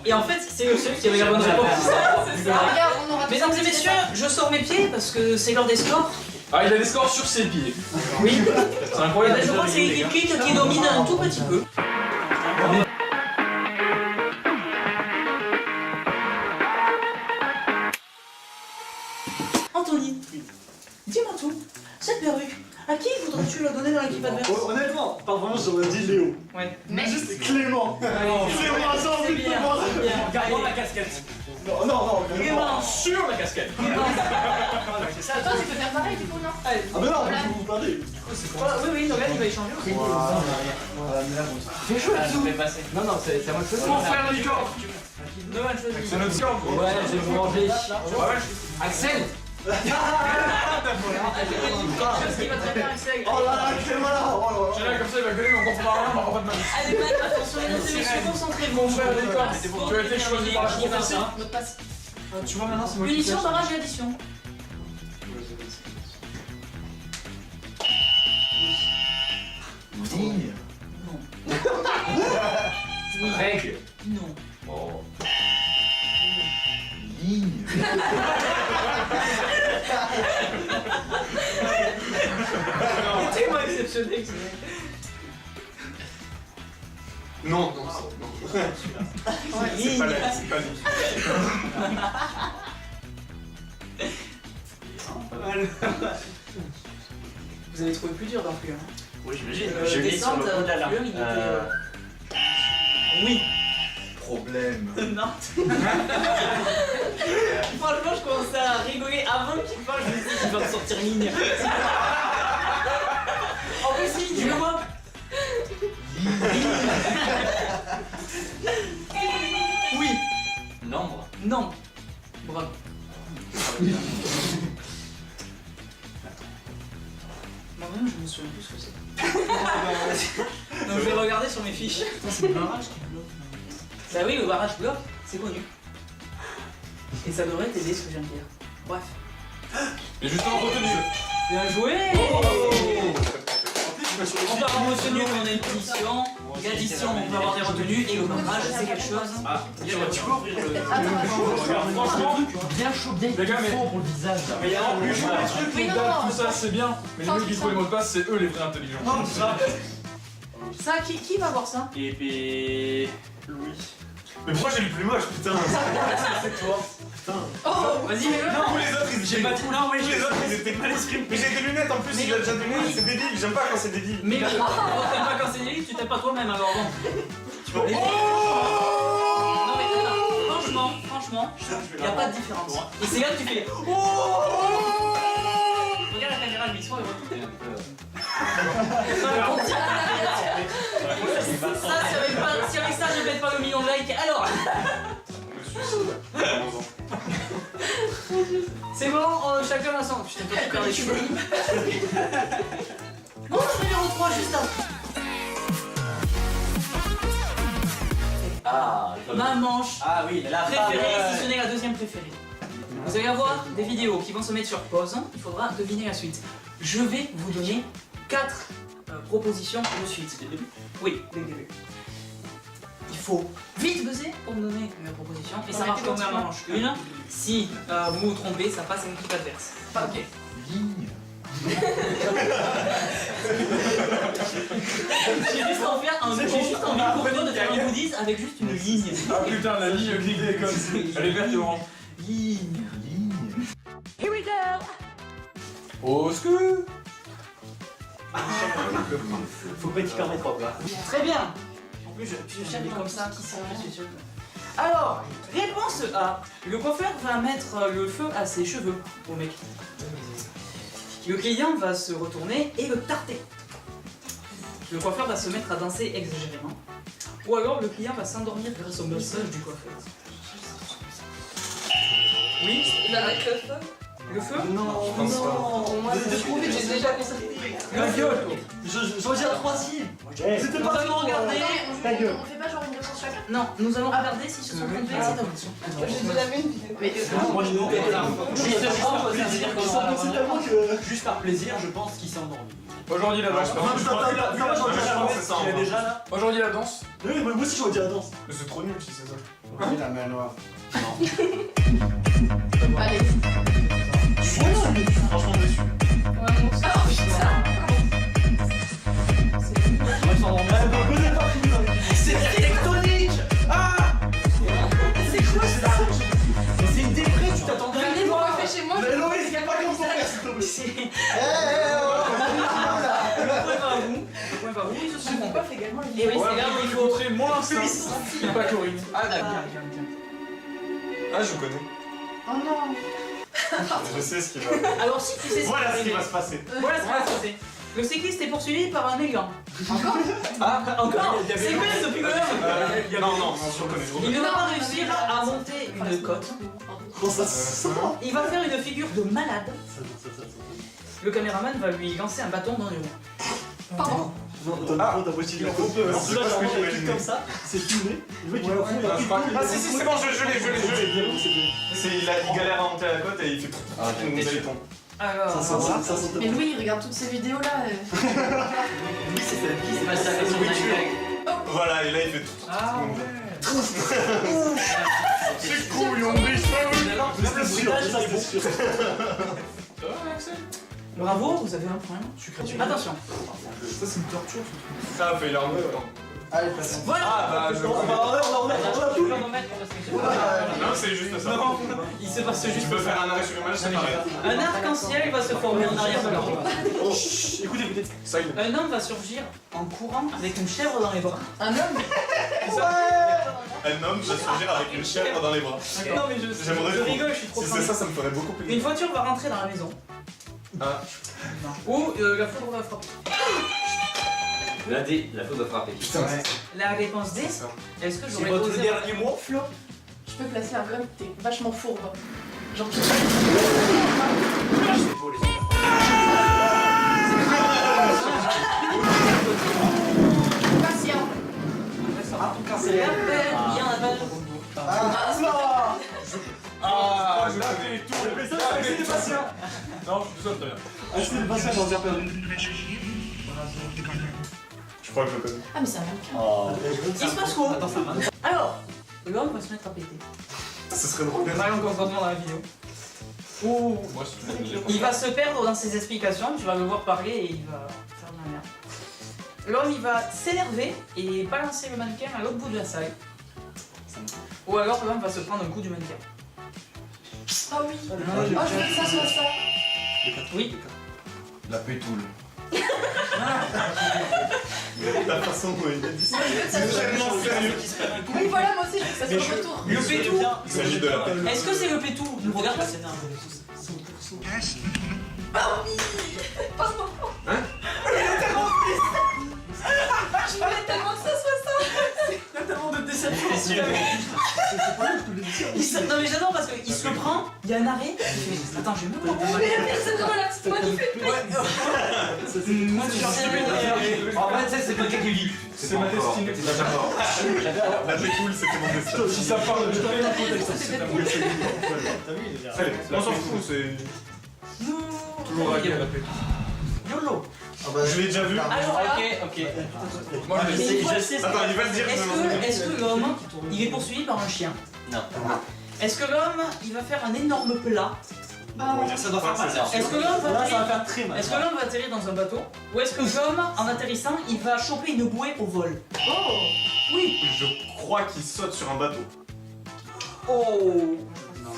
Et en fait, c'est celui qui avait la bonne réponse. Regarde, on aura. Mesdames et messieurs, je sors mes pieds parce que c'est l'heure des scores. Ah, il a des scores sur ses pieds. Oui. C'est incroyable. Je crois que c'est l'équipe Kik qui domine un tout petit peu. Anthony, dis-moi tout. Cette perruque, à qui autant que tu l'as donné dans l'équipe adverse. Honnêtement, par vraiment, j'aurais dit Léo. Ouais. Mais juste Clément. C'est Clément, j'ai envie de bien, voir. c'est bien. Gardons la casquette. Non, Clément. Sur la casquette. C'est ça. Toi, tu peux faire pareil, du coup, non? Allez. Ah bah non, vous parlez. Oui, Nogan il va échanger aussi. Fais chaud là, je vais passer. Non, non, c'est à moi de choisir. Mon frère Licorne. Nogan choisit. C'est notre science. Ouais, je vais vous manger. Ouais, Axel. Quelque chose qui va très bien, Axel. Oh là là, Clément là. Oh là là. j'ai l'air comme ça, il va gueuler, mais on comprend rien, on va pas de mal. Allez, man, attention, les amis, concentrez-vous. Mon frère Licorne, tu as été choisi par la prophétie. Mot de passe. Tu vois maintenant, c'est moi qui Punition, barrage et addition. Ligne. Règle. Non. Oh. Ligne. Tellement exceptionnel que Non, non, non. C'est pas la, c'est pas lui. Vous avez trouvé plus dur dans plus. Hein. Oui, j'imagine. J'ai mis sur Descente, le coup de la dans Plume, il était. Oui. Problème. Non. Franchement, je commençais à rigoler avant qu'il parle. Je me suis dit, il va me sortir ligne. En plus, il dit quoi? Oui. Nombre. Non. Bravo. Moi même je me souviens plus ce que c'est. Donc je vais regarder sur mes fiches. C'est le barrage qui bloque. Bah oui, le barrage bloc, c'est connu. Et ça devrait t'aider ce que je viens de dire. Bref. Mais justement, retenu. Bien joué. Oh. On peut avoir retenu quand on a une punition. L'addition, on peut avoir des retenues. Et le barrage, c'est quelque chose. Ah, tu peux ouvrir le. Regarde, franchement, Bien chaud, bien Les gars, mais- fort pour le visage. là. mais il y a en plus, les trucs, Oui, les non, dates, non, tout ça, c'est bien. Mais les mecs qui trouvent les mots de passe, c'est eux les vrais intelligents. Ça, qui va voir ça? Et puis. Mais pourquoi j'ai le plus moche, putain? C'est toi. Vas-y, mais Non, vous les autres, ils J'ai pas tout là, oui, les autres, ils étaient mal escrits. Mais j'ai des lunettes en plus, il a déjà des lunettes, c'est débile. J'aime pas quand c'est débile. Mais t'aimes pas quand c'est délire, tu t'aimes pas toi-même alors bon. Non mais attends, franchement, y a pas de différence. Et c'est là que tu fais. Regarde la caméra, lui, soit Ça, si avec ça je pète pas le million de likes, alors. C'est bon, chacun a son. Putain, toi tu perds les cheveux. Bon, numéro 3 juste après. Ah, Ma manche Ah oui, la préférée, si ce n'est la deuxième préférée. Vous allez avoir des vidéos qui vont se mettre sur pause. Il faudra deviner la suite. Je vais vous donner 4 propositions de suite. Dès le début? Oui, dès le début. Il faut vite buzzer pour me donner la proposition. Et ça marche comme la manche 1. Si vous vous trompez, ça passe à une équipe adverse. Ok. Ligne. J'ai juste envie pour toi de faire un goodies avec juste une ligne. Ah putain, la ligne clique des écoles. Elle est verte et orange. Ligne. Ligne. Here we go. Au secours. Faut pas qu'il permette trop là. Très bien. En plus, je cherche comme ça. Alors, réponse A. Le coiffeur va mettre le feu à ses cheveux au mec. Le client va se retourner et le tarter. Le coiffeur va se mettre à danser exagérément. Ou alors le client va s'endormir grâce au massage du coiffeur. Oui, Il va mettre le feu. le feu. Non, pense pas. Non, moi, c'est prouvé que j'ai déjà constaté. La gueule. je redis la troisième. C'était Nous pas allons regarder. Ta gueule. On fait pas genre une réponse chacun. Non, nous allons regarder s'ils se sont trompés, c'est à vous. J'ai déjà vu une vidéo. Mais Moi, je n'ai tellement que. Juste par plaisir, je pense qu'il s'est endormi. Aujourd'hui la danse. Il est déjà là. Aujourd'hui la danse. Oui, mais moi aussi, je redis la danse. Mais c'est trop nul si c'est ça. La main noire. allez. Franchement dessus. Oh putain. C'est tectonique. Ah. C'est quoi ça? C'est une dépré, tu t'attendais à Venez vous coiffer chez moi. Mais Loïs, il y a pas comme son père, s'il te plaît. coiffe également les Et oui, Ouais, c'est là où il il faut. montrer moins ça. C'est pas Corinne. Ah d'accord. Ah, je connais. Oh non. Je sais ce qui va. Alors si tu sais Voilà ce qui va arriver. se passer. Voilà ce qui va se passer. Le cycliste est poursuivi par un élégant. Encore Encore C'est quoi ce plus Non, non, je reconnais. Il ne va pas réussir à monter une côte. Bon, ça sort. Il va faire une figure de malade. Le caméraman va lui lancer un bâton dans les roues. Pardon. Non, t'as moitié de la coupe. Alors, c'est pas ce que je voulais comme ça, c'est filmé. Le mec, il va fond, Ah, je crois que- Ah, si, c'est bon, je l'ai. Il galère à monter la côte et il fait tout. Ah, Il nous allait tomber. Alors, Ça sent ça, ça sent Mais Louis, il regarde toutes ces vidéos là. Oui, c'est fait. C'est pas ça, c'est sur Nike. Voilà, et là il fait tout. Ah ouais. C'est cool, on brise pas, oui. C'est sûr, c'est sûr. Ça va, Axel? Bravo, vous avez un point. Attention. Ça, c'est une torture. Ça a fait l'arme. Allez, passe. Voilà. Ah, bah, je On va remettre. Je vais en mettre parce que j'ai pas- Non, c'est juste ça. Non, il se passe Tu juste peux ça. faire un arrêt sur image, c'est pareil. Un arc-en-ciel va se former en arrière-plan. Écoutez. Ça, il Un homme va surgir en courant avec une chèvre dans les bras. Un homme. Un homme va surgir avec une chèvre dans les bras. Non mais je J'aimerais trop. rigole, je suis trop Si c'est crampé. ça, ça me ferait beaucoup Une plaisir. voiture va rentrer dans la maison. Ah. Ou la foudre va frapper. La D, la faute de frapper. Putain, La réponse D, c'est ça. est-ce que C'est j'aurais votre osé... dernier mot, Flo? Je peux placer un homme, t'es vachement fourbe. Genre tu patient. C'est la peine, il y en a pas de... Ah, je l'avais tout. Mais ça, c'est des patients. Non, je suis tout seul, très bien. Ah, c'est des patients, j'en ai perdu. Je crois que je le connais. Ah mais c'est un mannequin. Il se passe quoi Alors, l'homme va se mettre à péter. Ce serait drôle. On a un comportement dans la vidéo. Ouh. Moi, c'est Il va se perdre dans ses explications, tu vas le voir parler et il va faire de la merde. L'homme il va s'énerver et balancer le mannequin à l'autre bout de la salle. Ou alors l'homme va se prendre un coup du mannequin. Ah oui. Oh, je veux que ça soit ça. Oui. La pétoule. La façon dont il a dit ça. Moi, je veux que ça soit Tellement sérieux. Oui, voilà, moi aussi, je veux que ça soit retour. Le pétou. Il s'agit de la. Est-ce que c'est le pétou? Regarde. Je voulais tellement que ça soit ça. Il y a tellement de déception. Non mais j'adore parce qu'il se le prend, il y a un arrêt, il fait attends, je vais me prendre. Mais personne ne relâche, c'est moi qui fais le Moi je suis En fait, c'est pas quelqu'un qui dit. C'est ma destinée. La pétoule, c'était mon destin. Si ça parle de T'as vu, il est là. Allez, on s'en fout, c'est. Toujours ragué à la pétoule. YOLO. Je l'ai déjà vu. Alors là, Ok. Moi, je l'ai je sais. Attends, il va le dire. Est-ce que l'homme, il est poursuivi par un chien? Non. Est-ce que l'homme, il va faire un énorme plat? Ça doit faire mal. Est-ce que l'homme va Là, ça va atterrir... faire très mal. Est-ce que l'homme va atterrir dans un bateau? Ou est-ce que l'homme, en atterrissant, il va choper une bouée au vol? Oh. Oui. Je crois qu'il saute sur un bateau. Oh.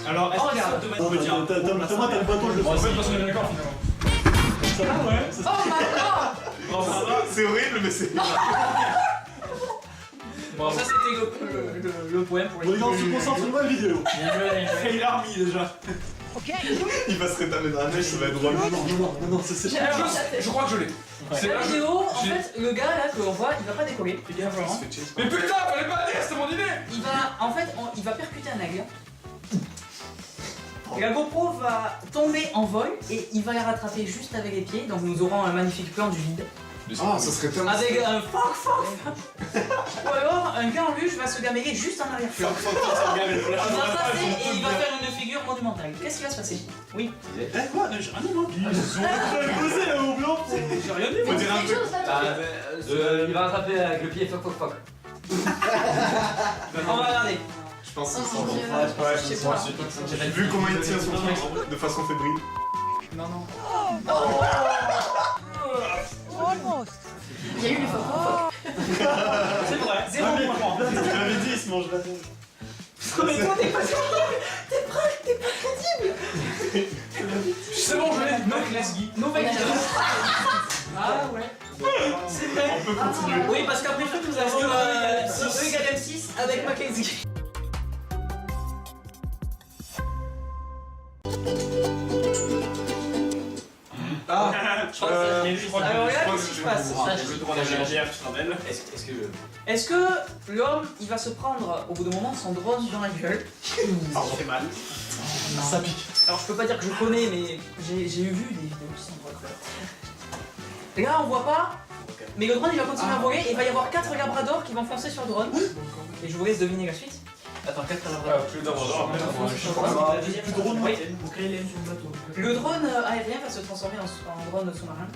Alors, est-ce Oh, que regarde. ça Thomas, t'as le bateau, je le En fait, fais. parce qu'on est d'accord finalement. Ça va, ouais. Oh my god. C'est horrible, mais c'est. Bon, ça c'était le point pour Bon, les gars, on se concentre sur ma vidéo. Fail Army déjà. Il va se rétamer dans la neige, ça va être drôle. Non, c'est J'ai la chance à tête. Je crois que je l'ai. C'est La là. vidéo, en j'ai- fait, le gars là que l'on voit, il va pas décoller. Bien vraiment. Mais putain, fallait pas le dire, c'était mon idée. Il va, en fait, il va percuter un aigle. Et la GoPro va tomber en vol et il va la rattraper juste avec les pieds. Donc nous aurons un magnifique plan du vide. Ah, ça serait tellement. Avec un fuck. Ou alors un gars en luge va se gameler juste en arrière-plan. Il va passer et il va faire une figure monumentale. Qu'est-ce qui va se passer? Oui. Quoi? J'ai rien dit, moi. Ils ont posé là au blanc. J'ai rien dit. Faut dire un Quelque truc. chose là. Il va rattraper avec le pied, fuck. On va regarder. Je pense Oh que mon Dieu. Ouais, Je sais pas. Vu comment il tient son truc de façon fébrile. Non, non. Il y a eu les photos. C'est vrai. Zéro point. Tu l'avais dit, il se mange la tête. Mais toi, t'es pas sûr. C'est bon, je l'ai. Mec, let's go. Nouvelle. Ah ouais. On peut continuer. Oui, parce qu'après tout, nous avons E égale M6 avec Mackenzie. Ah, Alors regarde ce qui se passe. Le droit d'agir, tu te rappelles? Est-ce que l'homme, il va se prendre au bout d'un moment son drone dans la gueule? Ça fait mal. Ça pique. Alors je peux pas dire que je connais, mais j'ai vu des vidéos qui sont drôles. Là on voit pas, mais le drone il va continuer à voler et il va y avoir 4 labradors qui vont foncer sur le drone. Et je vous laisse deviner la suite. Attends, 4 labradors. Plus d'abord, La deuxième drone, oui. Le drone aérien va se transformer en drone sous-marin.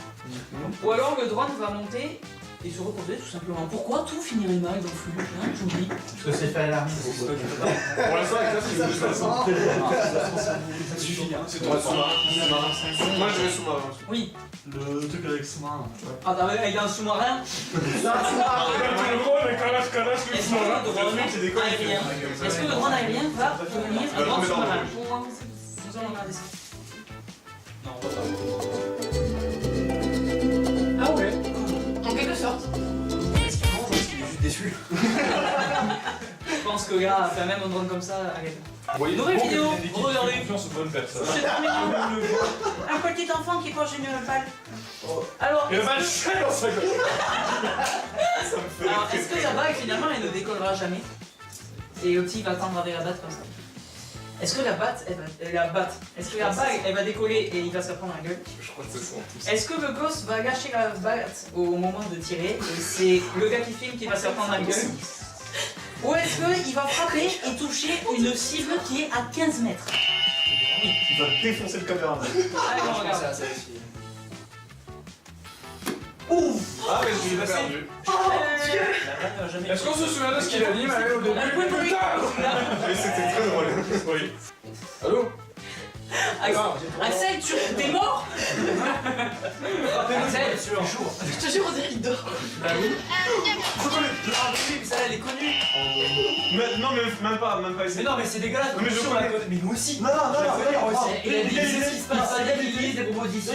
Ou alors le drone va monter et se reposer tout simplement. Pourquoi tout finirait mal dans le flux hein, j'oublie. Parce que c'est fait à l'armée. Pour l'instant, avec ça, c'est juste ça. Ça suffit, hein. C'est toi sous-marin. Moi, je vais sous-marin. Oui. Le truc avec sous-marin. Ah bah il y a un sous-marin. Tout le monde est calache, le Est-ce que le drone aérien, est-ce que le drone aérien va devenir un drone sous-marin? Nous allons regarder ça. Ah ouais. En quelque sorte. Déçu. Je pense que là, faire même un drone comme ça, arrête. Nouvelle vidéo, regardez. Confiance aux bonnes personnes. C'est trop mignon. Un petit enfant qui coche une balle. Alors, Il va chier dans sa gueule. alors, est-ce que la balle finalement elle ne décollera jamais? Et le petit va tendre avec la batte comme ça. Est-ce que la batte, est-ce que la balle elle va décoller et il va se la prendre la gueule? Je crois que c'est ça en tout. Est-ce que le gosse va lâcher la batte au moment de tirer et c'est le gars qui filme qui va se la prendre la gueule? Ou est-ce qu'il va frapper et toucher une cible qui est à 15 mètres? Il va défoncer le caméraman. Allez, on regarde. Ah, mais je l'ai perdu. Est-ce qu'on se souvient de ce qu'il a dit, Maël, au début? Un point pour lui. Mais c'était très drôle. Oui. Allô? Axel, t'es mort? Axel, je te jure, on dirait qu'il dort. Bah oui. Celle-là, elle est connue. Non, mais même pas Mais non, mais c'est dégueulasse. Mais je connais. Mais nous aussi. Non, Il a dit ce qui se passe, il utilise des propositions.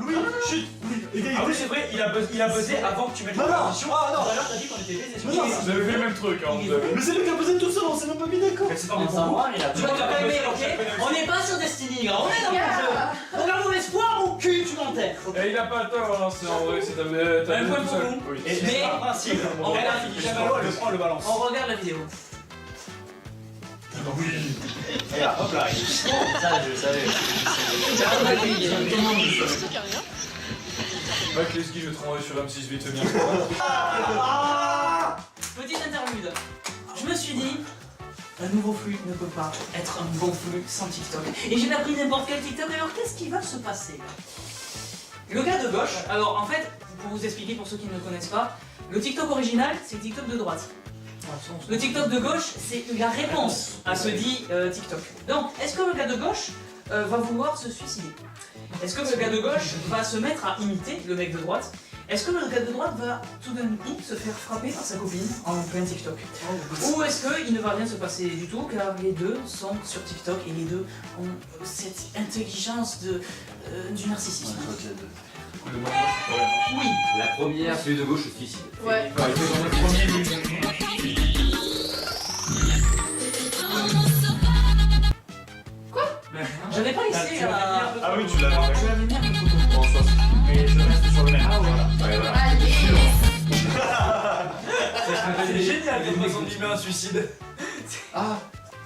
Louis, chut. Ah oui, c'est vrai, il a buzzé avant que tu mettes la position. Ah non. Tout à l'heure, t'as dit qu'on était baisés sur Mais non, Vous avez fait le même truc, hein. vous avez- Mais c'est lui qui a posé tout seul, on s'est même pas mis d'accord. Mais c'est pas mon point. Tu vas te calmer, ok? On n'est pas sur Destiny, gars, on est dans le jeu. On a mon espoir, mon cul, tu m'enterres. Eh, il a pas tort, hein, c'est en vrai, c'est t'as Un point tout pour seul. vous. Oui. Mais on regarde Elle le prend, le balance. on regarde la vidéo. Et là, hop là. Ça, je savais. Mec, les skis, je vais te renvoyer sur M6 vite, viens. Petite interlude. Je me suis dit, un nouveau flux ne peut pas être un bon flux sans TikTok. Et j'ai pas pris n'importe quel TikTok, alors qu'est-ce qui va se passer là? Le gars de gauche, alors en fait, pour vous expliquer pour ceux qui ne le connaissent pas, le TikTok original, c'est le TikTok de droite. Le TikTok de gauche, c'est la réponse à ce dit TikTok. Donc, est-ce que le gars de gauche va vouloir se suicider? Est-ce que le gars de gauche va se mettre à imiter le mec de droite? Est-ce que le gars de droite va tout d'un coup se faire frapper par sa copine en plein TikTok? Ou est-ce qu'il ne va rien se passer du tout car les deux sont sur TikTok et les deux ont cette intelligence du narcissisme? Oui. La première, celui de gauche, se suicide. Ouais. J'avais pas laissé la... Ah oui, tu l'as fait. Je l'avais mis un peu trop. Mais je reste sur le même. Ah ouais. C'est génial comme façon d'y mettre un suicide. Ah,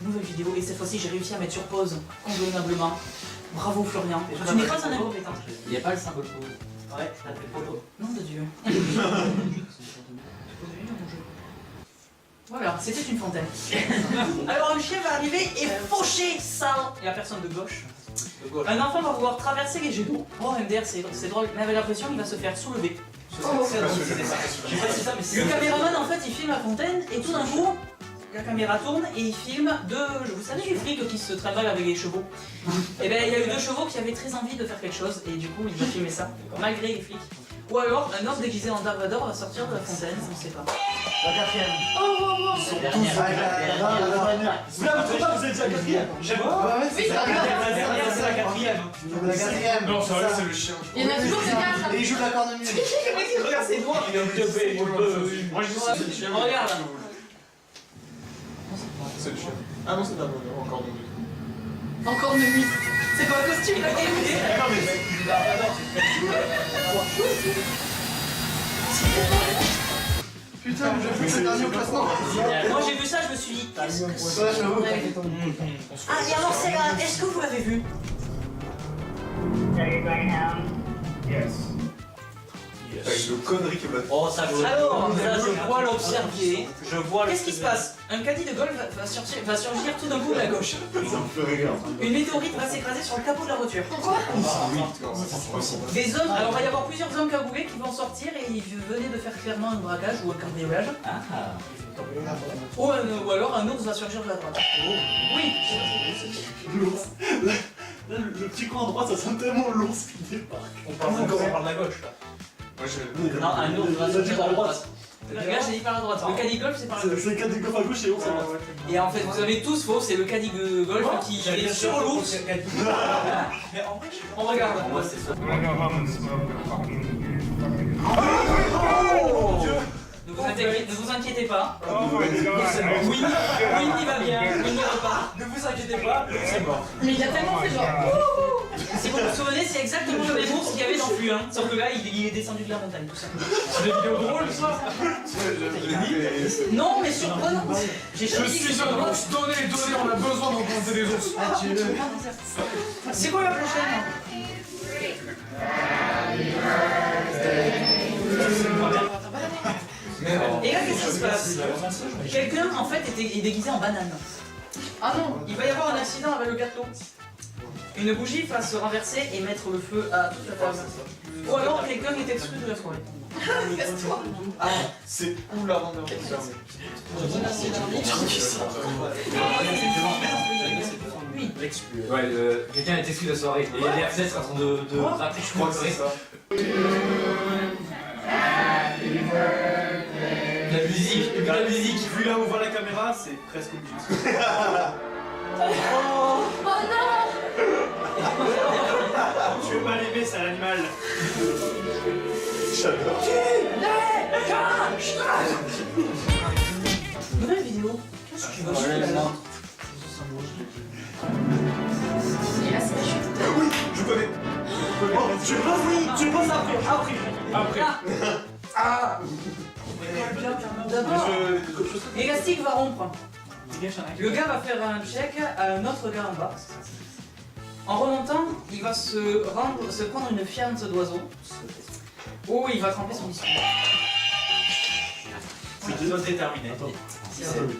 nouvelle vidéo et cette fois-ci j'ai réussi à mettre sur pause convenablement. Bravo Florian. Tu n'es pas un incompétent. Il n'y a pas le symbole pause. Ouais, je l'ai fait photo. Nom de Dieu. Voilà, c'était une fontaine. Alors un chien va arriver et faucher sale la personne de gauche. Un enfant va vouloir traverser les jets d'eau. Oh MDR c'est drôle, mais avec la pression il va se faire soulever. J'ai pas dit ça, mais c'est Le caméraman en fait il filme la fontaine et tout d'un coup la caméra tourne et il filme vous savez les flics qui se travaillent avec les chevaux. Et bien il y a eu 2 chevaux qui avaient très envie de faire quelque chose et du coup il va filmer ça, malgré les flics. Ou alors un orbe déguisé en Dark Vador va sortir de la fontaine, on ne sait pas. La quatrième. Oh, Vous la retrouvez pas, vous êtes déjà la quatrième. J'aime Ouais, pas. ouais, c'est La dernière, c'est la quatrième. la quatrième. Non, c'est vrai, c'est le chien. Il y en a toujours que 4. Et il joue de la cornemuse. Regarde ses doigts. Il est occupé. Moi, je dis ça. Regarde là. C'est le chien. Ah non, c'est pas bon, encore non. Encore de nuit. C'est quoi le costume là qui est fait? Putain, le jeu fait dernier au classement. Moi j'ai vu ça, je me suis dit, qu'est-ce que c'est? Ouais, j'avoue. Ah, et alors c'est là, est-ce que vous l'avez vu? Avec le connerie que va faire. Oh, ça Alors, ça, je vois l'observer. Je vois Qu'est-ce qui se passe? Un caddie de golf va surgir tout d'un coup de la gauche. Une météorite va s'écraser sur le capot de la voiture. Pourquoi? Des hommes, alors il va y avoir plusieurs hommes cagoulés qui vont sortir et ils venaient de faire clairement un braquage ou un cambriolage. Ou alors un ours va surgir de la droite. Oui. L'ours. Là, le petit coin à droite, ça sent tellement l'ours qui débarque. On parle de la gauche là. Moi j'ai. Non, un ours va sortir par la droite. Le gars, j'ai dit par la droite. Le caddie golf, c'est par la gauche. C'est le cas des coffres à gauche et l'ours à droite. Et en fait, vous avez tous faux, c'est le caddie golf qui est sur l'ours. Mais en vrai, On regarde. Moi, c'est ça. Ne vous inquiétez pas. Winnie va bien. Winnie repart. ne vous inquiétez pas, c'est mort. Mais il a tellement fait genre. Si vous vous souvenez, c'est exactement le même ours qu'il y avait dans Flux 1. Sauf que là, il est descendu de la montagne, tout ça. C'est des vidéos drôles ça. Non, mais surprenant. J'ai Je choisi que suis c'était un drôle. ours, donnez, on a besoin d'encontrer des ours. C'est quoi la prochaine? Et là, qu'est-ce qui se passe? Quelqu'un, en fait, est déguisé en banane. Ah non. Il va y avoir un accident avec le gâteau. Une bougie va se renverser et mettre le feu à toute la table. Ou alors quelqu'un est exclu de la soirée. Casse-toi. Ah, c'est où la vendeur? Oui. Ouais, quelqu'un est exclu de la soirée. Et les fenêtres sont en train de rater, Je crois que c'est ça. La musique, et puis la musique. Vu là où voit la caméra, c'est presque obligé. Oh non. Tu veux pas l'aimer, c'est un animal. J'adore. Nouvelle vidéo. Qu'est-ce que tu veux? Et là, c'est la chute. Oui, je connais. Oh, tu passes, oui, tu passes après. Après. Ah. D'abord, l'élastique va rompre. Le gars va faire un check à un autre gars en bas. En remontant, il va se prendre une fiente d'oiseau. Oh, il va tremper son mission. C'est deux déterminé. À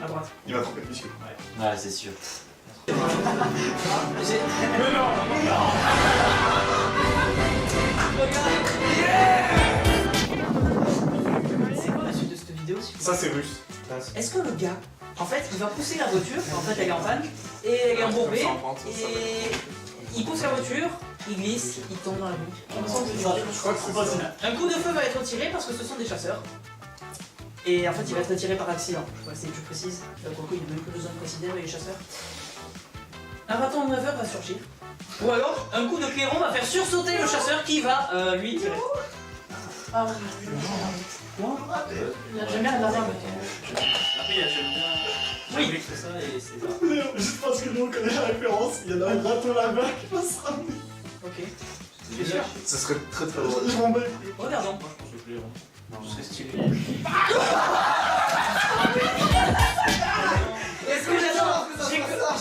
droite. Il va tromper le muscle. Ouais, c'est sûr. Mais non. C'est quoi la suite de cette vidéo s'il vous plaît? Ça, c'est russe. Est-ce que le gars, en fait, il va pousser la voiture, en fait elle est en panne, et elle est embourbée, et il pousse la voiture, il glisse, il tombe dans la boue. Je crois que c'est pas ça. Un coup de feu va être tiré parce que ce sont des chasseurs. Et en fait, il va être tiré par accident. Je vais essayer que je précise. Pourquoi il n'y a même plus besoin de préciser avec les chasseurs. Un raton en 9 heures va surgir. Ou alors, un coup de clairon va faire sursauter le chasseur qui va lui tirer. Ah, j'aime bien la barbe. Après, j'aime bien. Oui. J'ai fait ça et c'est ça. Léo, juste parce que nous on connaît la référence, il y en a un raton là-bas qui va se ramener. Ok. Tu es sûr? Ce serait très très drôle. Je m'en bats. Regardons. Moi, je pense que je non, ce serait stylé. Est-ce que j'adore?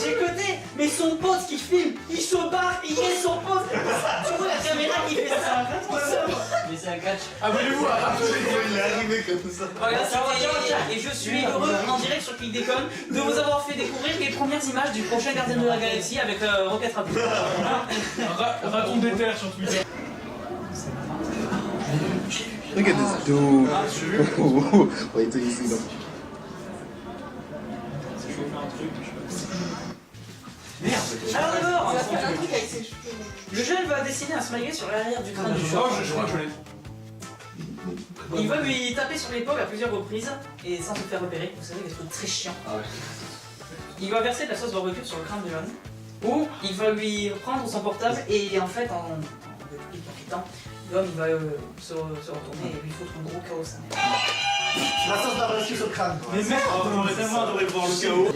J'ai coté, mais son pote qui filme, il se barre, il est son pote. Tu vois la caméra qui fait ça. Mais c'est un catch. Abonnez-vous à Il est arrivé comme ça. Voilà, et je suis heureux en direct sur Click Déconne de vous avoir fait découvrir les premières images du prochain Gardien de la Galaxie avec Rocket Raccoon. Raton d'éther sur Twitter. Look at this dude. Wait till you see them. Alors d'abord, Il va faire un truc avec ses cheveux. le jeune va dessiner un smiley sur l'arrière du crâne du Oh, chat. je crois que je l'ai. Il va lui taper sur l'épaule à plusieurs reprises et sans se faire repérer. Vous savez, les trucs très chiants. Ah ouais. Il va verser de la sauce barbecue sur le crâne de l'homme. Ou il va lui prendre son portable et en fait, en profitant, l'homme il va se retourner et lui foutre un gros chaos. La sauce barbecue sur le crâne. Mais mec, on aurait tellement adoré voir le chaos.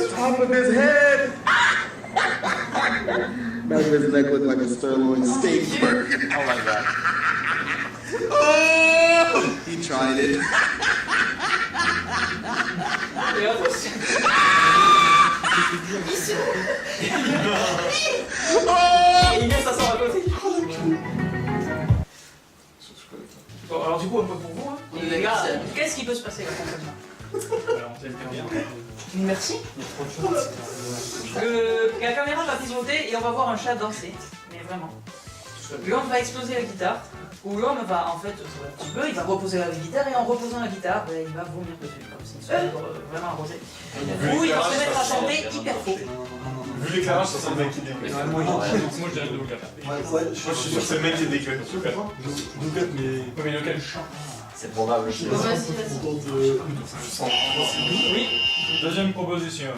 Top of his head. Back of his neck looked like a sirloin steak burger. Oh my god. Oh! He tried it. Et attention. Et il ça sort à côté. Bon, alors du coup, un peu pour vous, hein. Les gars, qu'est-ce qui peut se passer là concrètement? Merci. La caméra va pivoter et on va voir un chat danser. Mais vraiment. L'homme va exploser la guitare. Ou l'homme va en fait, un petit peu, il va reposer la guitare et en reposant la guitare, il va vomir dessus, comme si c'était vraiment arrosé. Ou il va se mettre à chanter hyper faux. Vu l'éclairage, ça sent le mec qui dégueule. Moi je dirais Dougat. Ouais, je suis sûr que c'est le mec qui dégueule. Dougat, mais. Mais lequel? C'est probable. Vas-y, vas-y. Oui. Deuxième proposition.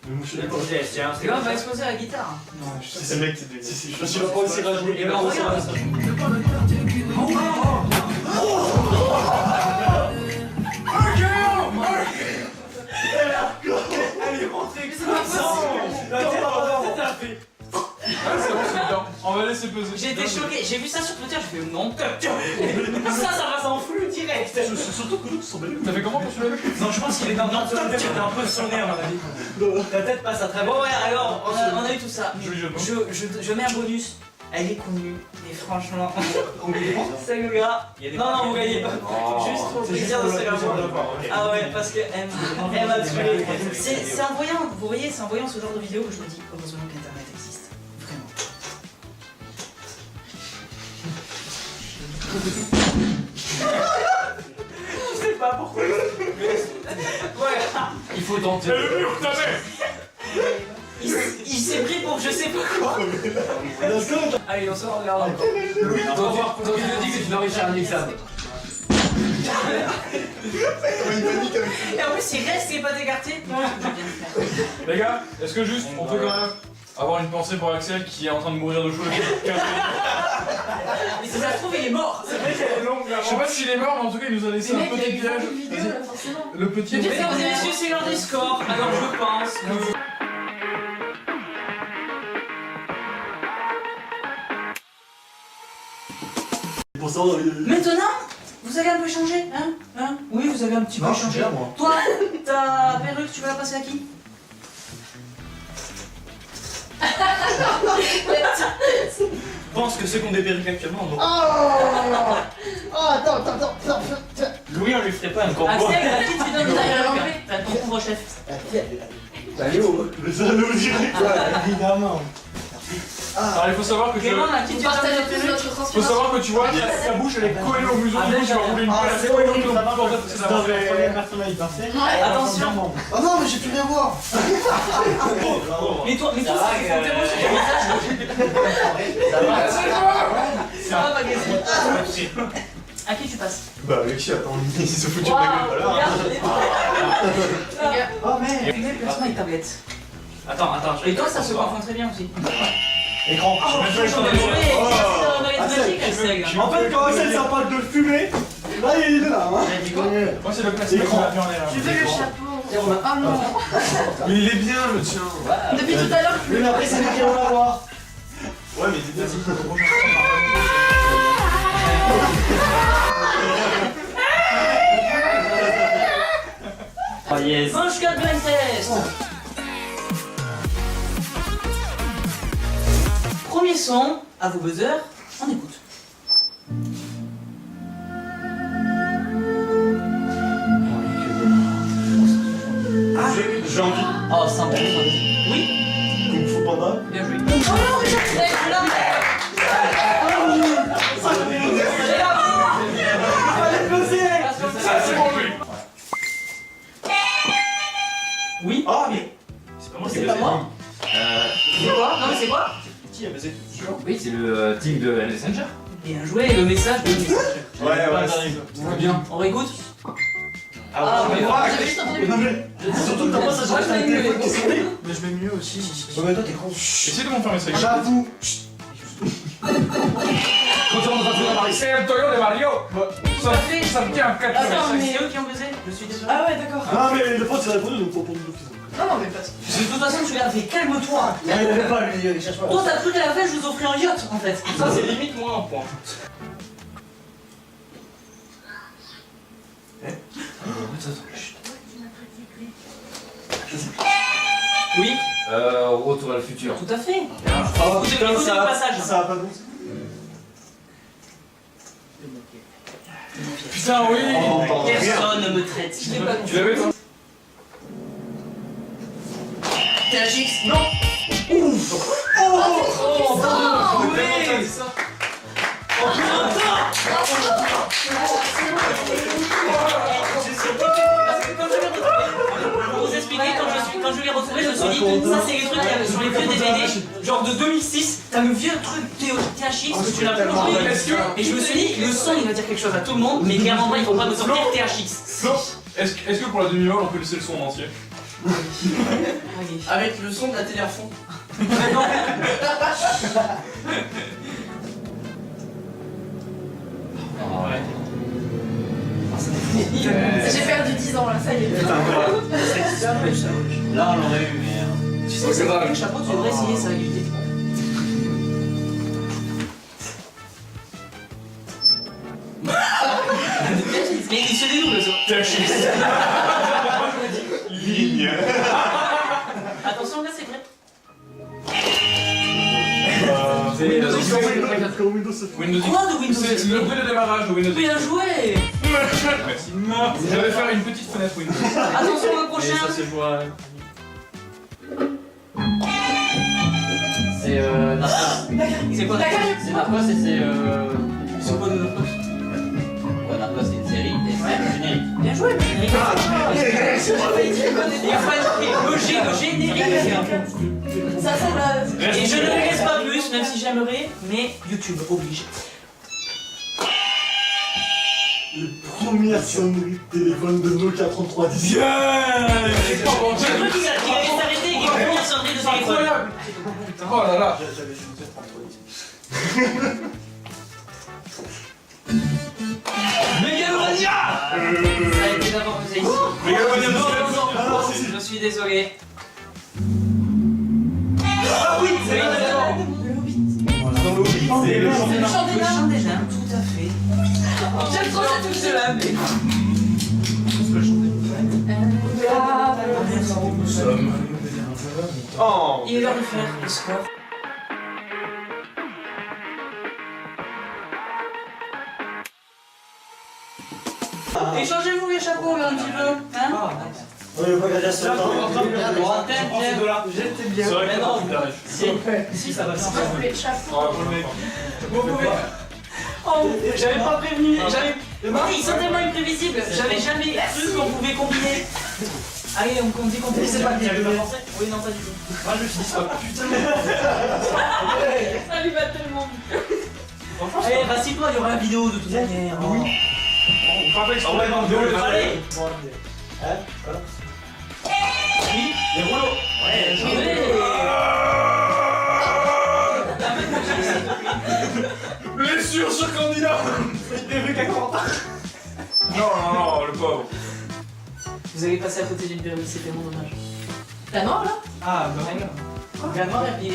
L'homme va exploser la guitare. C'est le mec qui dégueule. Si, je suis pas aussi rageux. Et ben regarde. Elle est rentrée puissant. La tête a tapé. C'est bon, c'est bien. On va laisser peser. J'ai été choqué, j'ai vu ça sur Twitter, je fais non, ça va s'en flux direct. Surtout que l'autre sont belles. T'as fait comment pour celui-là? Non, je pense qu'il est dans ta tête, t'es un peu sonné à mon avis. Ta tête passe à travers. Bon ouais, alors on a eu tout ça. Joli jeu de mots. Je mets un bonus. Elle est connue, mais franchement, c'est le gars. Non, vous gagnez pas. Juste pour le plaisir de se la voir. Ah ouais, parce qu'elle m'a tué. C'est en voyant, vous voyez, c'est en voyant ce genre de vidéo que je me dis, heureusement qu'Internet existe. Vraiment. Je sais pas pourquoi. Voilà. Il faut tenter. Le mur, ta mère. Il s'est pris pour je sais pas quoi. Allez, on se regarde encore. Donc il te dit que tu dois réussir un examen. Et en plus, il reste les pattes écartées. Moi, je peux bien le faire. Les gars, est-ce que juste on peut quand même avoir une pensée pour Axel qui est en train de mourir de chaud depuis 15 minutes? Mais si ça se trouve, il est mort. C'est vrai qu'elle est longue, Je sais pas s'il est mort, mais en tout cas, il nous a laissé un petit piège. Le petit. Mesdames et messieurs, c'est l'heure des scores. Alors, je pense que. Pour ça, on a Maintenant, vous avez un peu changé, hein? Oui, vous avez un petit peu Non, je suis changé. bien, moi. Toi, ta perruque, tu vas la passer à qui? Je pense que ceux qui ont des perruques actuellement, non. attends. Louis, on lui ferait pas un combo. Axel, à qui tu donnes ta perruque? T'as ton couvre-chef. Allez, le salaud direct. Évidemment. Alors, il faut savoir que tu. Clément, à qui tu donnes ta Partagez tous perruque? notre Faut transformation. savoir que tu vois, sa bouche elle est collée au museau, du coup tu vas rouler une pelle, elle est collée au museau, pour ça c'est Dans ça. la première personne à y penser. Attention. Oh non, mais j'ai plus rien voir. Mais toi, c'est tellement sur ton visage. Ça va, magazine. À qui tu passes? Bah, avec qui, attends, il se fout de Waouh, ma gueule. regarde. Oh merde. Une placement avec tablette. Attends, Et toi, ça se confond très bien aussi. Écran. J'en ai joué. Dans les thématiques, Axel. En fait, quand Axel ça parle de fumée, là il est là. Hein. Moi c'est le plastique qui m'a mis en l'air. Je veux le chapeau. Oh non. Mais il est bien, le tien. Depuis tout à l'heure, Oui, mais après, c'est lui qui va l'avoir. Ouais, mais dis vas-y. Oh yes. Manche 4 blind test. Premier son, à vos buzzers, on écoute. J'ai envie. Oh, sympa. Oui, Kung Fu Panda. bien joué. oh non, regarde, Je l'ai. truc de Messenger. Bien joué, le message de Messenger. Ouais, Très bien. On réécoute? Ah, mais j'ai juste entendu. Non mais, surtout que t'as pas ça, Moi, j'ai je un l'ai téléphone mieux. qui sonnait. Mais je mets mieux aussi. Ouais, mais toi t'es con. Essayez de m'enfermer ça. J'avoue. Quand on rentre dans Marie, C'est un Toyo de Mario. Ça me tient à 4 Attends, mais- C'est eux qui ont buzzé, je suis désolé. Ah ouais, d'accord. Non mais le pote il a répondu donc faut pour nous l'office. Non, non, mais pas. De toute façon, tu l'as fait, calme-toi. Il avait pas lui, il cherche pas. Toi, t'as cru qu'à la fin, je vous offrais un yacht en fait. Ça, c'est limite moins un point. Oui, Retour à le futur. tout à fait. Ah, Écoutez putain, le passage. Ça a pas de bon. Putain, oui. Personne ne me traite. Je l'ai pas Tu l'avais toi? THX, non. Oh, Oui. Oh putain. Pour vous expliquer, quand je l'ai retrouvé, je me suis dit, ça c'est les trucs qu'il y avait sur les vieux DVD, genre de 2006, t'as le vieux truc THX, tu l'as plus aujourd'hui. Et je me suis dit, le son il va dire quelque chose à tout le monde, mais clairement il faut pas me sortir THX. Non. Est-ce que pour la demi-heure on peut laisser le son en entier? Allez. Avec le son de la télé à fond. J'ai perdu 10 ans là, ça y est. Là, on l'aurait eu, mais. Tu sais, c'est quel chapeau, tu devrais essayer ça, Guy. Mais il se dénouble ça. Ligne. Attention, là c'est prêt. Windows se fait. Windows Quoi de Windows? C'est le bruit de démarrage de Windows. Bien joué. Merci. Je vais faire une petite fenêtre Windows. Attention le prochain. c'est joué. C'est Narcos. C'est quoi C'est Narcos et c'est. C'est quoi de Narcos? Ouais, Narcos, c'est une série et c'est un générique. Bien joué, le générique. Le générique. Ça semble à... Et je ne le laisse pas plus, même si j'aimerais, mais YouTube oblige. Les premières sonneries de téléphone de Nokia 3310. J'ai cru qu'il allait s'arrêter et qu'il allait finir sonnerie de téléphone. Incroyable. Oh là là. J'avais chuté 3310. Mégalomania. Ça a été d'abord posé ici. Ah, si, si. Je suis désolé. Ah oui, c'est là, d'accord. Dans le Hobbit, c'est le chant des Le nains. chant des Le nains. chant des nains, tout à fait. J'aime trop cette touche là, mais... Nous sommes. Oh. Il est l'heure de faire le score. Échangez-vous les chapeaux là un petit peu, hein? On est pas gagné à ce temps. J'étais bien. C'est vrai que non. Si, ça va se Les chapeaux. Vous pouvez. Oh, j'avais pas prévenu, ils sont tellement imprévisibles, j'avais jamais cru qu'on pouvait combiner. Allez, on dit qu'on peut. C'est pas bien, français? Oui, non, pas du tout. Moi je me suis dit ça, putain. Ça lui va tellement vite. Allez, rassis-toi, il y aura la vidéo de toute manière. Oui. On fera pas exprès. Allez. Oui. Les rouleaux. Ouais, joué. Blessure sur candidat. Non, le pauvre. Vous avez passé à côté d'une période, c'est tellement dommage. La noire là? Ah, non. La noire, et puis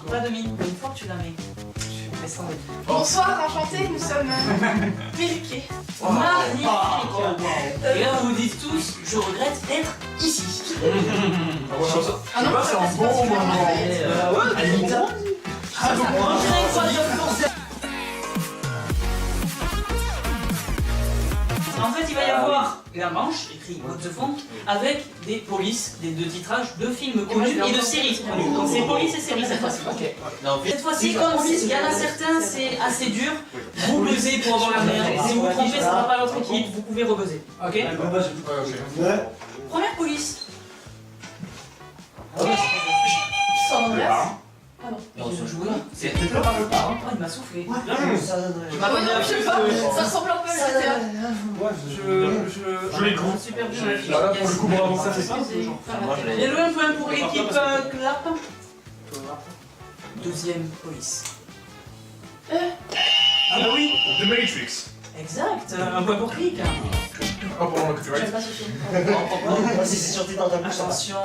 pas demi. Une fois que tu la mets, tu fais tomber. Bonsoir, enchanté, nous sommes perruqués. Magnifique. Et là, vous vous dites tous, je regrette d'être ici. Ah non, C'est un bon moment. Anita. En fait, il va y avoir la manche, écrit What the Funk, avec des polices, des deux titrages de films connus et de séries connues. Donc c'est police et séries cette fois-ci. Cette fois-ci, comme il y en a certains, c'est assez dur. Vous buzzez pour avoir la merde. Si vous vous trompez, ça ne va pas à votre équipe. Vous pouvez rebuzzer. Ok? Ouais. Première police. San Andreas. Ah non. Non, ça joue. C'est peut-être pas le pas. Oh, il m'a soufflé. Ça donne Je Ah m'attendais oui, non, à je sais plus pas. de- Ça ressemble un peu à GTA. Je les coupe. Super bien la fiche. Voilà, pour le coup, bravo. Ça fait ça, c'est genre. Moi, je l'ai. Bien joué, un point pour l'équipe Clap. Deuxième police. Ah bah oui, The Matrix. Exact, un point pour clic. Pas pour le copyright. J'aime pas ce film. Moi, si c'est sorti dans ta bouche, ça va. Attention.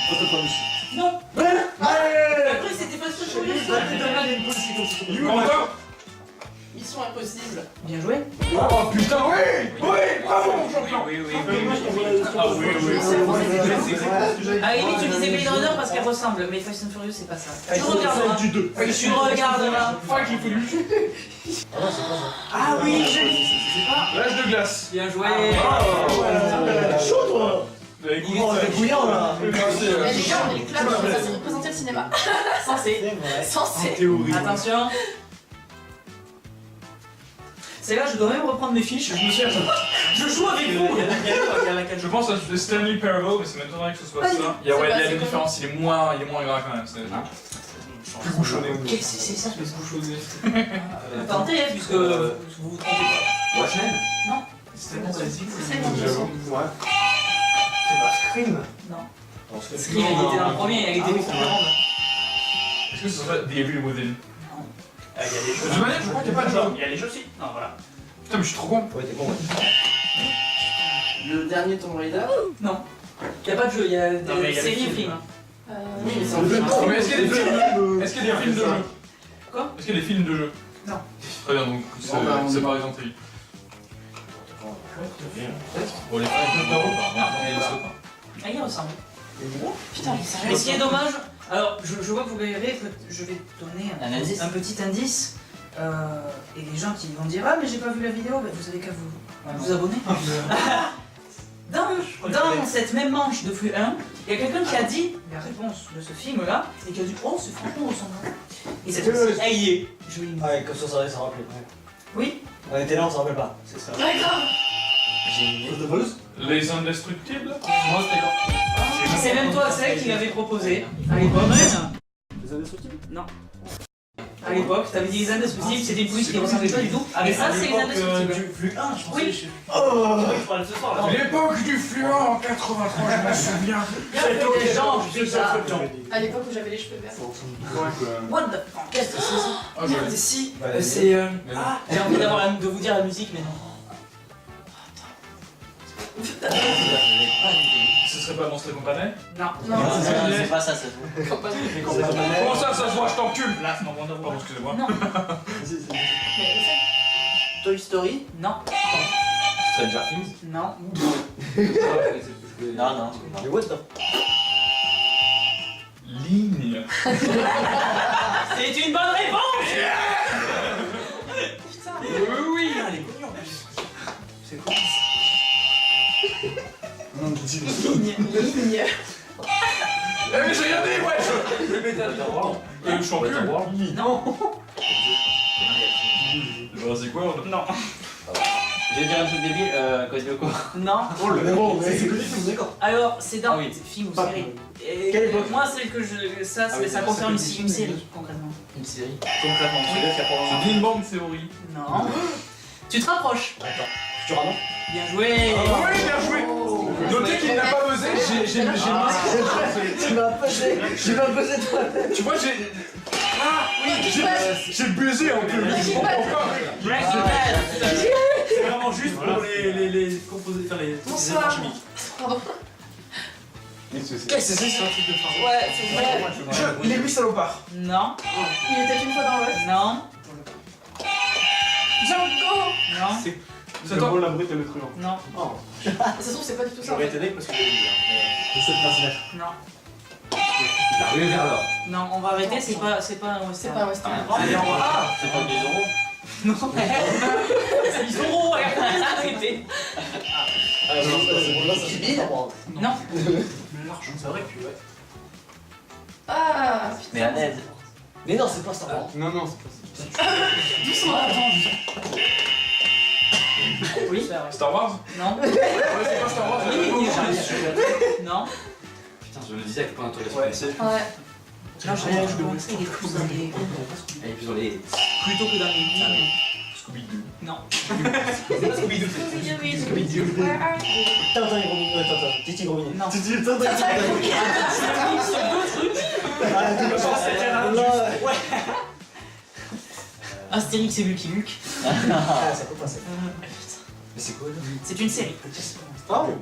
Photophobie. Non. Après, c'était pas ce que je voulais faire. Encore. Mission impossible. Bien joué. Oh putain, oui. Oui, bravo mon champion. Oui, oui, Ah oui, oui. À la limite, tu disais Blade Runner parce qu'elle ressemble, mais Fast and Furious, c'est pas ça. Tu C'est regarderas. du 2. Tu regarderas. Fuck, il faut lui tuer. Ah non, c'est pas ça. Ah oui, je L'âge de glace. Bien joué. Chaud, toi. Écoute, Oh, c'est bouillant, là. merci. Mais les gars, on est clap, ça c'est représenter le cinéma. Censé. C'est vrai. Censé. Théorie. Attention. C'est là, je dois même reprendre mes fiches. Je me suis. Je joue avec vous. Il y a laquelle Je pense à Stanley Parable, mais c'est m'étonnerait que ce soit Pas ça. du tout. Il y a, C'est ouais, pas- il y a c'est des comment différences, il est moins gras quand même. C'est plus bouchonné. Qu'est-ce que c'est ça, ce bouchonné? Tentez, hein, puisque vous vous trompez pas. Watchmen. C'est bon, vas-y. C'est bon, Ouais. C'est pas Scream. Non. Scream, il était dans le premier, il a été beaucoup plus grande. Est-ce que ce serait The Evil Within? Il y a des De toute manière, je crois qu'il n'y a pas de jeu. Il y a les jeux aussi. Non, voilà. Putain, mais je suis trop con. Ouais, t'es bon, ouais. Le dernier Tomb Raider. Non. Il n'y a pas de jeu, il y a Non, mais des il y a des séries et films. films. Oui, mais c'est Non, mais est-ce qu'il y a des films? Est-ce qu'il y a des films de jeu? Quoi? Est-ce qu'il y a des films de jeu? Non. Très bien, donc c'est par exemple TV. Bon, les films de jeu, Ah, il ressemble. Putain, mais ça Mais ce qui est dommage, alors je vois que vous galérez, je vais donner Un indice. un petit indice. Et les gens qui vont dire ah mais j'ai pas vu la vidéo, ben, vous avez qu'à vous abonner. Dans cette même manche de flux 1, il y a quelqu'un qui a dit la réponse de ce film là et qui a dit oh c'est franchement ressemblant. Et cette fois-ci, elle y est. Je vais Ah, ouais, comme ça rappelle. Ouais. Oui. On était là, on s'en rappelle pas. C'est ça. Ouais, grave. J'ai une idée. Photophobie. Les Indestructibles? Moi, c'était quand C'est même toi Axel qui l'avait proposé à l'époque. Les Indestructibles. À l'époque, t'avais dit les Indestructibles, c'était une police qui ressemblait pas du tout. Ah mais ça c'est les Indestructibles. Du flux 1, je pensais. Oui. Je parlais de ce soir là. L'époque du fluent en 83, je me souviens. J'avais des gens, putain. À l'époque où j'avais les cheveux verts. What the qu'est-ce que c'est ça? Ah, je Merde, si, c'est ah, j'ai envie de vous dire la musique mais non. Ce serait pas Monstre et compagnie? Non. Non, c'est pas ça, c'est tout. Comment ça se voit, je t'encule? Là, non, Wonder Pardon, Woman. excusez-moi. Non. mais Toy Story. Non. Stranger Things. Non. Non, non. Les what the. Ligne. C'est une bonne réponse. putain. Oui. Ah, elle est connue en plus. C'est quoi? Ligne. Eh mais j'ai rien dit, wesh. Le métal Je suis en cul. Non. Jurassic World. Non. Je vais dire un truc débile, Code Lyoko. Non. Oh le héros, mais c'est connu, c'est d'accord. Alors, c'est dans Ah oui. film ou Pas- série. Et Quelle époque? moi, celle que je. Ça, Ah oui, ça c'est concerne une, c'est une série, concrètement. Une série. Concrètement, c'est The Big Bang Theory. Non. Tu te rapproches. Futurama. Bien joué. Oui, bien joué. Notez qu'il n'a pas buzzé, j'ai Tu m'as buzzé. Tu m'as buzzé toi. Tu vois, j'ai. Ah oui, j'ai buzzé un peu. Je comprends pas. Breaking Bad. C'est vraiment juste pour les composés, enfin les Bonsoir. éléments chimiques. Pardon. Qu'est-ce que c'est? C'est un truc de fin. Ouais, c'est vrai. Les 8 salopards. Non. Il était une fois dans l'Ouest. Non. Django. Non. C'est toi. la brute et le truand. Non. Oh. Ça se trouve, c'est pas du tout ça. en J'aurais fait. été né parce que je l'ai dit. C'est cette personnage. Non. La rue vers l'or. Non, on va arrêter, c'est pas un C'est western. pas un western. Allez, on va. C'est pas des euros. Non. Ils sont gros, arrêtez. Non. C'est vrai que ouais. Ah, Mais la Ned. Mais non, c'est pas Star Wars. Non, non, c'est pas ça. doucement. Oui. Star Wars? Non. Ouais, c'est pas Star Wars. Oui, c'est non. Putain, je le disais avec point d'interrogation. Ouais, c'est. Ouais. Non, je vais commencer, il est plus dans les... Et puis sur les. Plutôt que dans les... Scooby-Doo. Non. C'est pas Scooby-Doo, Scooby-Doo. Where are you? Tintin et Robinet. Attends, Titi et Robinet. Non. Titi et Tintin. C'est deux trucs. Ouais. Astérix et Lucky Luke. Ah, ça peut passer. Mais c'est quoi là? C'est une série. Ah oui.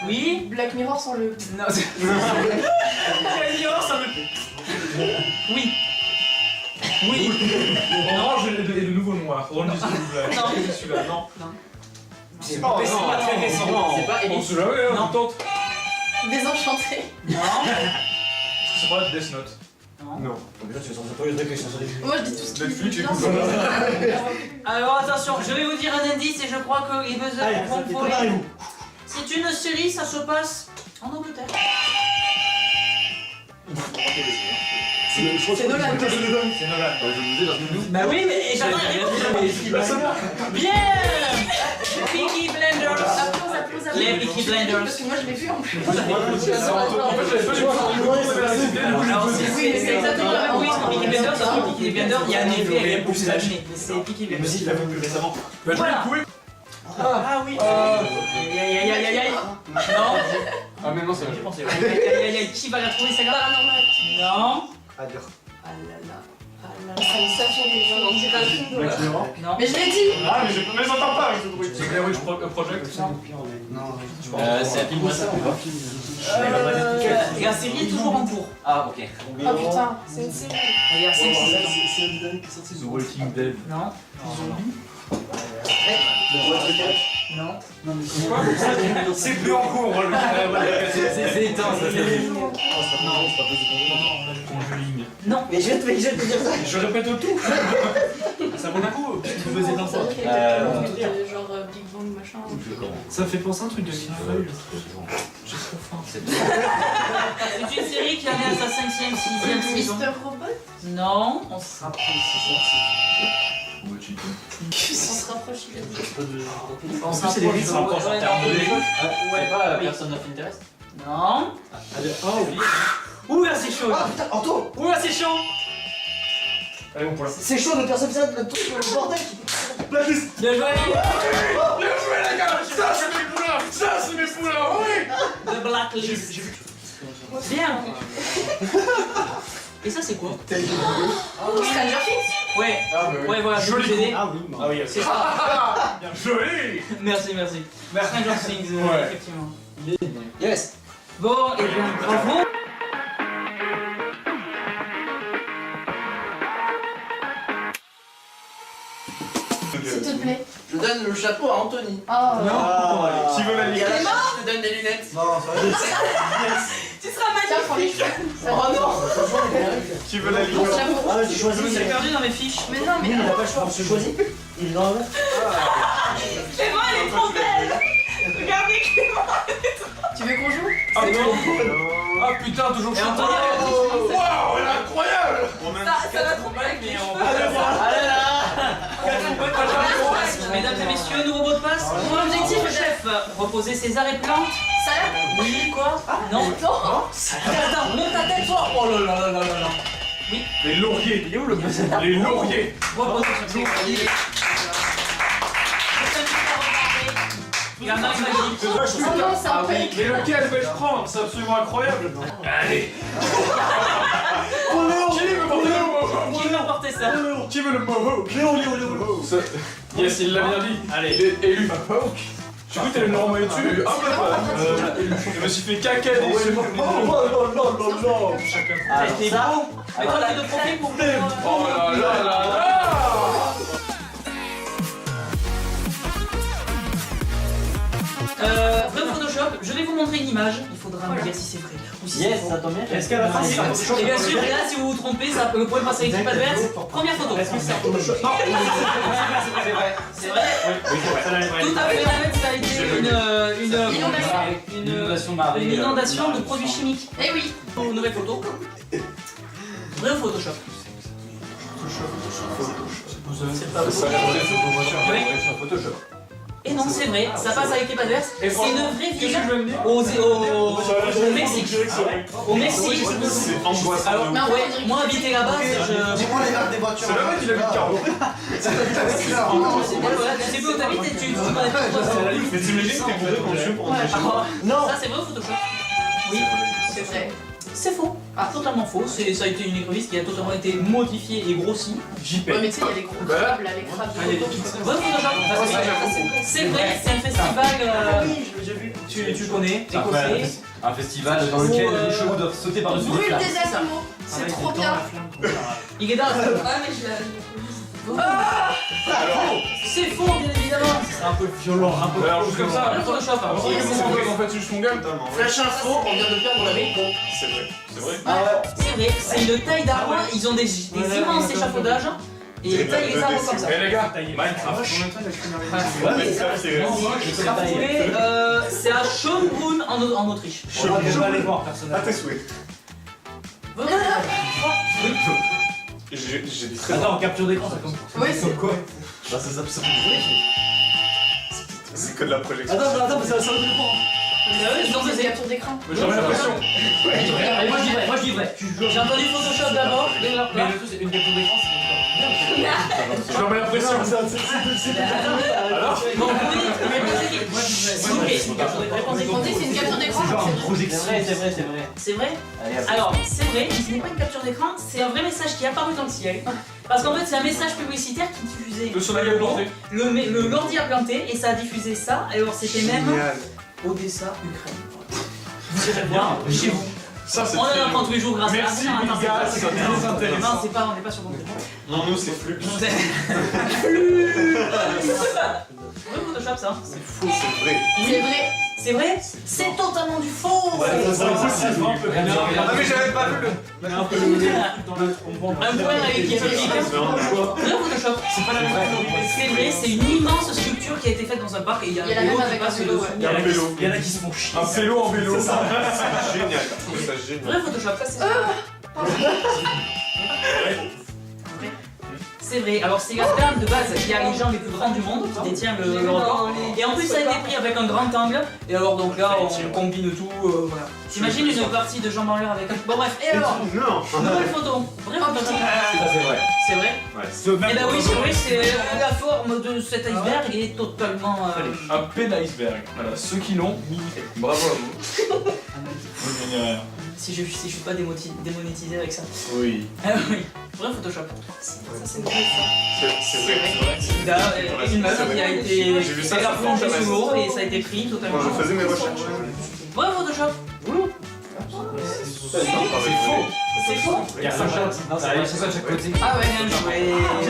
Oui. Black Mirror sans le. Non, c'est... ça me plaît. Oui. Oui. Orange et le nouveau noir. Orange et le nouveau Non. C'est celui-là, non. C'est pas très récent. C'est pas Oh, Ellie. celui-là, ouais, Non. on tente. Désenchanté. Non. Est-ce que c'est pas Death Note? Non. Déjà, tu es censé pas les trucs qui sont sur les Moi je dis tout ce qui Netflix, est écoute, Alors attention, je vais vous dire un indice et je crois que les buzzers Allez, vont voler. préparez-vous. C'est une série, ça se passe en Angleterre. C'est Nolan. C'est Nolan. Je vous ai dans une Bah oui, mais j'attends la réponse. Bien. Peaky Blinders. Applause. Les Peaky Blinders. Parce que moi je l'ai vu en plus. En fait, j'avais pas Alors c'est exactement la même. Oui, Ah, Peaky Blinders, dans Peaky Blinders, il y a un effet, elle est plus âgée. Mais c'est Peaky La Blinders. musique, il l'a fait plus récemment. Voilà. Ah oui. Aïe aïe aïe aïe. Non. Ah, mais non, c'est J'ai pensé. Aïe aïe aïe. Qui va la trouver celle-là? Paranormal. Non. À dire. Ah là là. Ah là Ça là. me sert sur des gens, on dirait un film d'horreur. Non. Mais je l'ai dit. Ah, mais j'entends pas avec ce bruit. C'est Blair Witch Project. C'est un film ou ça ou pas? Et la série est toujours en cours. Ah, ok. Oh putain, c'est une série. Il y a 5 C'est un dernier qui est sorti. The Walking Dead. Non. Non. C'est plus en cours, on va C'est éteint, ça Conjuring. Non. Mais je vais te dire ça. Je répète au tout. Ça vaut le coup. Tu faisais dans ça. Genre Big Bang machin. Ça me fait penser à un truc de millefeuille. J'ai trop faim. C'est une série qui en est à sa 5e, 6e saison. Mister Robot. Non, on se rapproche. On se rapproche, il a dit. On se c'est des rapproche. risques, ça rapproche en termes de l'époque. Ouais, pas Person of Interest? Non. Ouh là c'est chaud. Ah putain, Anto. Ouh là c'est chaud. Allez, on pour la. C'est chaud de personne ça, le truc, le bordel. Blacklist. Bien joué. Bien joué, les gars. Ça, c'est mes poulains. Ça, c'est mes poulains. Oui. The Blacklist. Bien. Et ça c'est quoi? Stranger Things. Ouais. Ah, bah oui. Ouais voilà. Joli je vais vous aider. Ah oui, Ah oui, C'est ça. bien joli. Merci. Stranger Things, Ouais. effectivement. Yes. Bon, et bien bravo. S'il te plaît. Je donne le chapeau à Anthony. Oh. Qui veut la Et à la fin, je te donne des lunettes. Non, ça va. Tu seras magnifique. Oh non. Qui veut la Bon, ligne? j'avoue. Ah, tu Je choisis. me suis perdu dans mes fiches. Mais non, mais Il n'a pas le choix, on se choisit. Il est dans la main. Clément, elle est trop belle. Regardez Clément. Tu veux qu'on joue? Ah non. Ah putain, toujours Et chaud. Anthony, Waouh, elle est incroyable. Ça va trop bien avec les cheveux. mesdames et messieurs, nouveau mot de passe. Mon objectif, le chef, reposer César et plante. Salade. Oui, quoi? Non. Non. Attends, monte ta tête, toi. Oh là là là là là là. Les lauriers. Il est où le Les lauriers. Reposez sur tes pieds. Il a un œil magique. Oh non, c'est un fake. Mais lequel vais-je prendre? C'est absolument incroyable. Allez. Qui veut porter le moho? Qui m'a porté ça? Qui veut le moho? Léon. Yes, il l'a bien dit. Allez, il est élu. J'ai cru que t'allais me renvoyer dessus. Hop là. Je me suis fait caca des yeux. Chacun. Ah, t'es beau. Mais toi, t'es de profil pour Oh là là là là. Vrai ou Photoshop, je vais vous montrer une image. Il faudra me dire si c'est vrai ou si Yes, c'est ça faux. tombe bien. Est-ce qu'à la fin, c'est Photoshop? Et bien sûr, là, si vous vous trompez, ça peut pouvez passer à l'équipe adverse. Première photo. C'est Photoshop. Non, c'est vrai. C'est vrai. Tout à fait vrai, ça a été une inondation de produits chimiques. Eh oui. Une nouvelle photo. Vrai ou Photoshop? Ça a l'air d'être Photoshop. Et non, c'est vrai, ça passe avec les pas vertes. C'est une vraie ville Qu'est-ce que je veux me dire au Mexique. Au Mexique. C'est angoissant. Alors, de ouf. ouais, moi habiter là-bas, je. Dis-moi les marques des voitures. C'est le mec qui habite Carlo. Tu sais plus où t'habites et tu connais pas trop. Mais t'imagines que t'es bourré quand tu veux pour rentrer chez toi. Non. Ça, c'est vrai ou Photoshop? Oui. C'est vrai. C'est faux. Totalement faux. Ça a été une écrevisse qui a totalement été modifiée et grossie. JP. Ouais, mais tu sais, il y a les gros crabes là, les crabes. Ouais, Photoshop. C'est vrai, c'est un festival. Tu connais, écossais. Un festival dans lequel les chevaux doivent sauter par-dessus les Brûle flammes. des animaux. C'est trop bien. Il est dans la Ah, mais je l'ai. C'est faux, bien évidemment. C'est un peu violent, un peu. Alors, juste comme ça. Le Photoshop. En fait, c'est juste ton gueule. Flash info, on vient de perdre la micro. C'est vrai. C'est vrai. C'est vrai, c'est une taille d'arbre. Ils ont des immenses échafaudages. Et ils taillent les arbres comme ça. Eh les gars, Minecraft. C'est à Schönbrunn en Autriche. Je vais pas aller voir, personnellement. À tes souhaits. J'ai des très Attends, en capture d'écran, ça commence. Oui, c'est quoi? Bah c'est ça, c'est que de la projection. Attends, mais ça va le prendre. une capture d'écran. J'aurais l'impression. Moi je dis vrai. J'ai entendu Photoshop d'abord. Mais le truc, c'est une capture d'écran, c'est J'aurais l'impression. Alors bon, oui, mais c'est une capture d'écran. On dit que c'est une capture d'écran. C'est vrai. Alors, c'est vrai, mais ce n'est pas une capture d'écran, c'est un vrai message qui est apparu dans le ciel. Parce qu'en fait, c'est un message publicitaire qui diffusait Le soleil a planté. le l'ordi a planté et ça a diffusé ça. Alors, c'était même Odessa, Ukraine. Vous irez voir chez vous. Ça, c'est On en très apprend tous les jours grâce Merci, à les gars, c'est très intéressant. Non, c'est pas, on n'est pas sur mon téléphone. Non, nous, c'est flux. Vrai Photoshop, ça. C'est faux, c'est vrai. C'est vrai. C'est vrai. C'est totalement du faux. C'est impossible. Ah, mais j'avais pas vu Il y a un peu le. Un point avec qui est public. Vrai Photoshop. C'est pas la même chose. C'est vrai, c'est une immense sculpture qui a été faite dans un parc et il y a Il y a la un vélo même qui avec passe un vélo, dessus. ouais. Il y a un vélo. Il y en a qui se font chier. Un vélo en vélo. C'est génial. Je trouve ça génial. Vrai Photoshop, ça c'est C'est vrai, alors c'est Gasper de base qui a les jambes les plus grands du monde, qui détient le record. Et en plus ça a été pris avec un grand angle, et alors donc là on combine tout, voilà. T'imagines une partie de jambes en l'air avec un... Bon bref, et alors Non. nouvelle photo, vrai Photoshop. C'est vrai. C'est vrai. Ouais. Eh ben oui, c'est vrai, c'est la forme de cet iceberg est totalement... Un P d'iceberg. Voilà, ceux qui l'ont, bravo à vous. Vous gagnez rien. Si je suis pas démonétisé avec ça. Oui. Ah oui, vrai Photoshop. Ça c'est vrai ça. C'est vrai. Une meuf qui a été J'ai vu ça elle a sur plongé Pinterest. sous l'eau et ça a été pris totalement. Quand je faisais mes recherches. Vrai Photoshop. C'est faux. C'est faux. Il y a 5 shots. Non, c'est ça de chaque côté. Ah ouais, bien joué.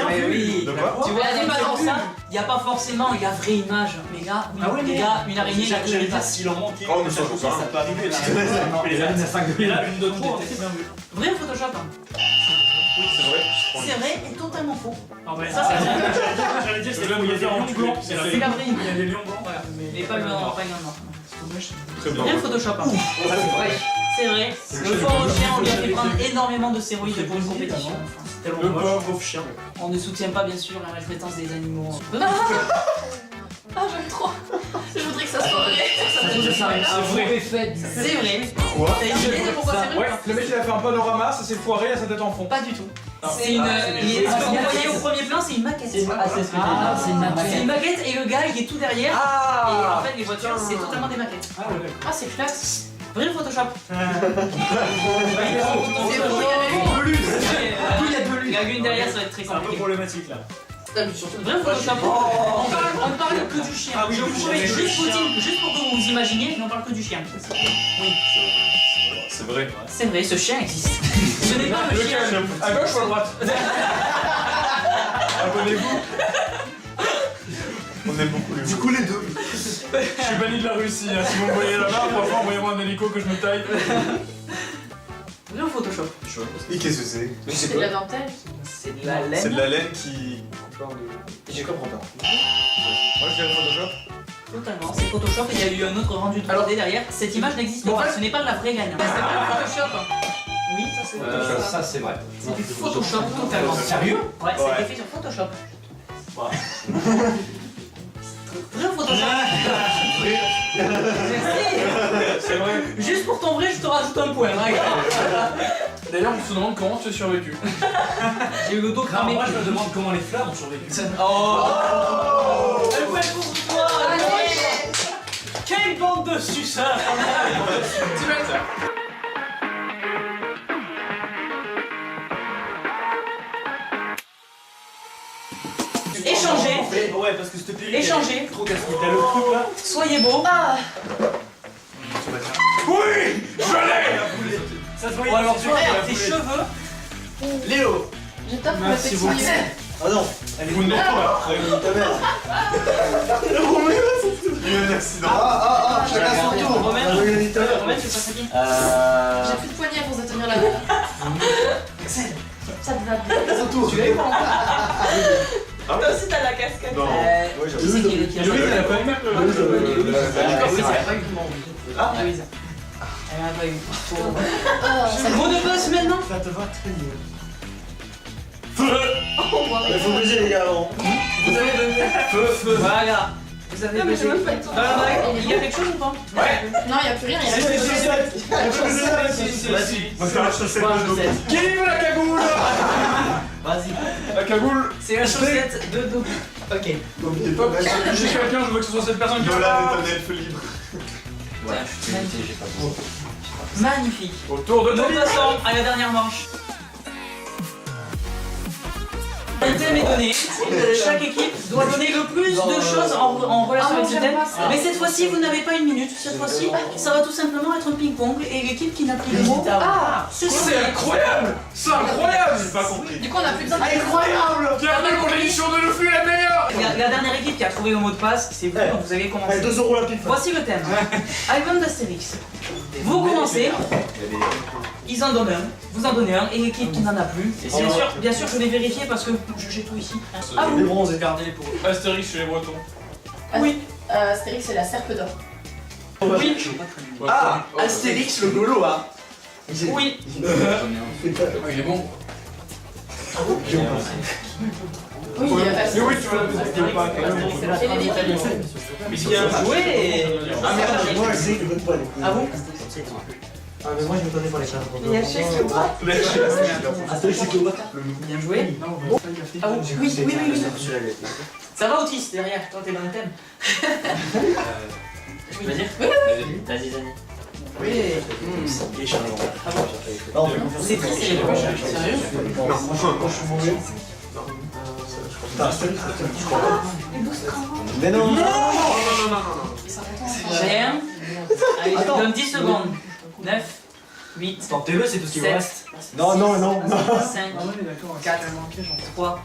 Mais oui. De quoi? Tu vois, Elle a c'est pas pour vu. ça, il n'y a pas forcément la vraie image. Mais là, oui, Ah ouais, les mais- gars, une araignée, la J'allais queue dire s'il en manquait. Oh, mais ça joue pas. Ça peut arriver là. Les aliens à 5 Et là, une de trop, c'était bien vu. Vrai Photoshop. Oui, c'est vrai. C'est vrai et totalement faux. Ah ouais, Ça, c'est vrai. J'allais dire, c'est là où il y a des lions blancs. C'est la vraie Il y a image. des lions blancs. Voilà. Mais pas le noir. Très bien. Rien Photoshop. C'est vrai. Le pauvre chien, on lui a fait prendre énormément de stéroïdes pour une compétition. Enfin, c'est tellement Le moche. pauvre chien. On ne soutient pas bien sûr la maltraitance des animaux. Ah, j'aime trop. Je voudrais que ça soit vrai. C'est vrai. Quoi? T'as une idée de pourquoi c'est vrai? Ouais, le mec il a fait un panorama, ça s'est foiré, il a sa tête en fond. Pas du tout. Ah. C'est une. Ce que vous voyez au premier plan, c'est une maquette. C'est une maquette et le gars il est tout derrière. Et en fait, les voitures, c'est totalement des maquettes. Ah ouais, d'accord. Ah, c'est classe. Vrai Photoshop. C'est beau, il y avait Il y a l'une derrière, ça va être très C'est un peu compliqué. problématique là. Vrai Photoshop. On parle que du chien. Ah oui, Je vous promets, juste pour que vous vous imaginiez, mais on parle que du chien. Oui, C'est vrai. c'est vrai, ce chien existe. Ce n'est pas le chien. À gauche ou à droite? Abonnez-vous. On aime beaucoup les Du coup, les deux. Je suis banni de la Russie, hein. Si vous me voyez là-bas, parfois envoyez-moi un hélico que je me taille. Vrai ou Photoshop? Et qu'est-ce que c'est? C'est de la dentelle. C'est de la C'est de laine. la laine qui. Je comprends pas. Moi je dirais Photoshop. Totalement, c'est Photoshop et il y a eu un autre rendu 3D derrière. Cette image n'existe pas, ce n'est pas de la vraie laine. C'est pas le Photoshop. Oui, ça c'est Photoshop. Ça, c'est vrai. C'est du Photoshop totalement. Sérieux? Ouais, ça a été fait sur Photoshop. Vrai ou ça. Merci. C'est vrai. Juste pour ton vrai, je te rajoute un point. Hein. D'ailleurs, on se demande comment tu as survécu. J'ai eu le dos cramé. Moi, je me demande comment les fleurs ont survécu. Oh. Un point pour toi. Quelle bande de suceurs. Tu vas être. Échangez. Ouais, parce que cette pilule. Échangez. Trop casse-pied. T'as le truc là. Soyez beau. Ah. Oui, je l'ai. Ça se voyait. Ou alors c'est tu sûr qu'elle a regardes tes foulé. cheveux. Léo. Je t'offre le Merci petit beaucoup. Axel. Ah non, Vous n'êtes pas. ta mère. Il y a eu un accident. Chacun son tour. Romain, On a eu un italien. Romain, tu passes à qui? J'ai plus de poignée à force de tenir la main. Ça te va bien. Son tour. Tu l'as eu pas encore? Toi aussi t'as la casquette. Non. Ouais, Qui j'avoue. c'est qui a Louise, elle a pas eu. Louise, elle a pas eu. Louise. Elle a pas eu. C'est le mot de passe maintenant? Ça te va très bien. On voit Il faut baiser les gars avant. Vous avez besoin. Feu. Voilà. Vous avez Non mais j'ai besoin. même pas le temps. Il y a quelque chose ou pas? Non, il y a plus rien, il y a Vas-y. Moi, je vais acheter cette deux. Qui veut la cagoule? Vas-y. La cagoule. C'est la chaussette de dos. Ok. Hop, j'ai quelqu'un, je veux que ce soit cette personne qui Nolan parle. est un elfe libre. Magnifique. Autour de Nous toi. passons à la dernière manche. Un thème est donné. Chaque équipe doit donner le plus de choses en relation avec ce thème. Mais cette fois-ci, vous n'avez pas une minute. Cette fois-ci, ça va tout simplement être un ping-pong. Et l'équipe qui n'a plus le mot, Ah. c'est C'est incroyable. C'est incroyable. J'ai pas compris. Du coup on a plus besoin de... Incroyable. Bienvenue pour l'émission de Le Flux la meilleure. La dernière équipe qui a trouvé le mot de passe, c'est vous. Donc vous allez commencer. Allez, 2 € la pipe. Voici le thème. Album d'Astérix. Vous commencez. Ils en donnent un, vous en donnez un, et l'équipe qui n'en a plus. Bien sûr, je vais vérifier parce que j'ai tout ici. Ah Les vous. bronzés. Gardez-les pour eux. Astérix chez les Bretons. Oui. Astérix c'est la serpe d'or. Oui. Ah, Astérix le Gaulois. Oui. Il est bon. Oui, Mais oui, tu vas Et les Italiens. Bien joué. Ah merde, moi je sais que je vote pas les couilles. Ah bon? Ah mais moi je me connais pas les cartes. Il y a chez toi. Astérix c'est quoi? Bien joué. Ah vous. Oui. Ça va Otis derrière, toi t'es dans le thème. Je peux dire? Vas-y, Zani. Oui. Non, on fait confiance. C'est très sérieux. Sérieux? Non, moi je suis mauvais. Putain, Astérix, je crois pas. Mais non. J'aime. Allez, je vous donne 10 secondes. 9, 8, Tentez-le, c'est tout ce qui vous 7, reste. Non, 5, 4, 3,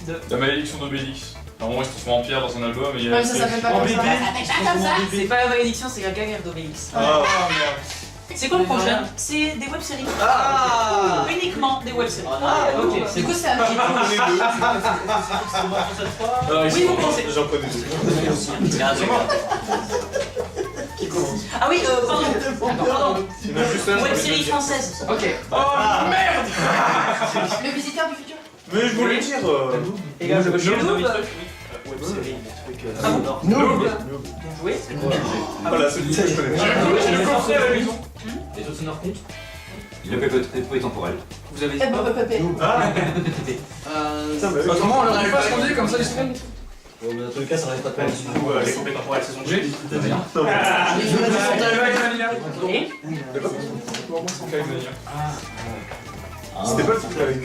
2. La malédiction d'Obélix. Normalement, il se transforme en pierre dans un album et il y a. Ouais, ça s'appelle pas comme ça. Ça s'appelle pas comme ça. C'est pas la malédiction, c'est la galère d'Obélix. Ah merde. C'est quoi le prochain? C'est des web-séries. Ah. Uniquement des web-séries. Ah, ok. Du coup c'est un petit peu. Oui, vous pensez. J'en connais deux. Ah oui, pardon. Il y en a juste un. Web-série française. Ok. Oh merde. Le visiteur du futur. Mais je voulais dire. Et là, je Noob. Noob. Bien joué. Voilà, celui que je connais. J'ai le coffret à la maison. Les autres sonores comptent. Le pépé temporel. Vous avez Eh ben, pépé. Autrement, on leur dit pas ce qu'on dit, comme ça ils se trompent. Bon, mais dans tous les cas, ça reste pas de Du coup, les coupés temporels saison G. Ok. C'était pas le truc avec.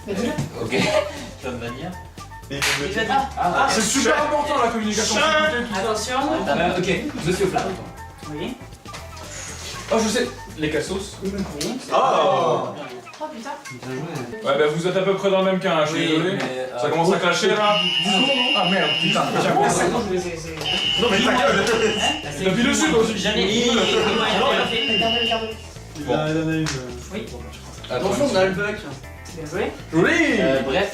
Mais dis-le. Ok. Tom Vania. Déjà dit. Ah, c'est super important la communication. Attention. Ok, Monsieur Flamme. Oui. Oh, je sais. Les cassos. Ah. Oh putain. Ouais, bah vous êtes à peu près dans le même cas, hein, je suis désolé. Ça commence à clasher là. Ah merde, putain. Non, mais ta gueule. Depuis le sud aussi. Jamais. Garde-le. Bon. Oui. Attention, on a le bug. Bien joué. Joli. Bref.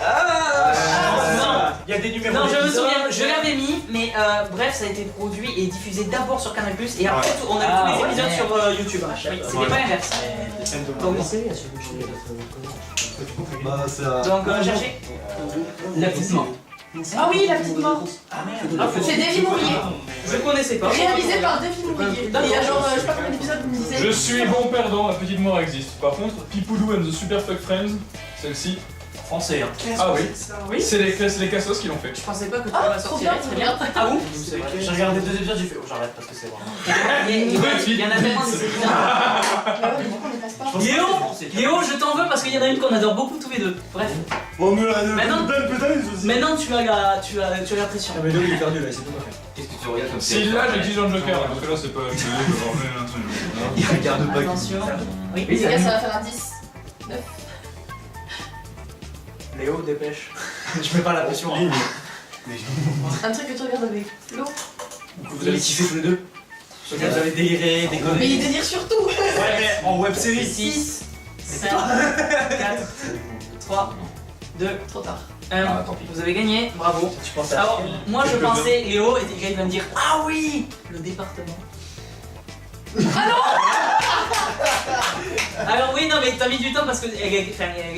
Non. Il y a des numéros. Non, je me souviens, je l'avais mis, mais bref, ça a été produit et diffusé d'abord sur Canal+, et après on a vu tous les épisodes sur YouTube. Oui, c'était pas l'inverse. Bah, c'est à. Donc cherchez. L'affûtement. Ah oui, la petite mort. C'est Davy Mourier. Je connaissais pas. Réalisé par Davy Mourier. Il y a genre, je sais pas combien d'épisodes vous me disiez. Je suis bon perdant, la petite mort existe. Par contre, Pipoudou and the Super Fuck Friends, celle-ci. Français, hein. Ah oui, Oui. c'est les cassos qui l'ont fait. Je pensais pas que tu Ah, vas trop sortir. bien, Très bien. Ah bon J'ai regardé 2 épisodes, j'ai fait oh j'arrête parce que c'est vraiment. Il y en a tellement des épisodes. Bah ouais, du coup, on ne passe pas. Léo, je t'en veux parce qu'il y en a une qu'on adore beaucoup tous les deux. Bref. Bon, mais là, Maintenant- peut-être, Maintenant tu as la pression. Ah, mais Léo il est perdu là, c'est tout. Qu'est-ce que tu regardes comme Si là, j'exige un joker, parce que là, c'est pas. Je vais avoir un truc. Il regarde pas. Attention. Oui. Les gars, ça va faire un 10. Léo, dépêche. Je mets pas la pression. Hein. Un truc que tu regardes avec Flo. Vous avez kiffé tous les deux. Vous avez déliré, Mais déconné. il délire surtout. Ouais, mais en web série. 6, 5, 4, 3, 2, Trop tard. 1. Ah, tant pis. Vous avez gagné, bravo. Tu penses à Alors, moi je pensais, Léo, et il va me dire ah oui, le département. Alors oui, non mais t'as mis du temps parce que elle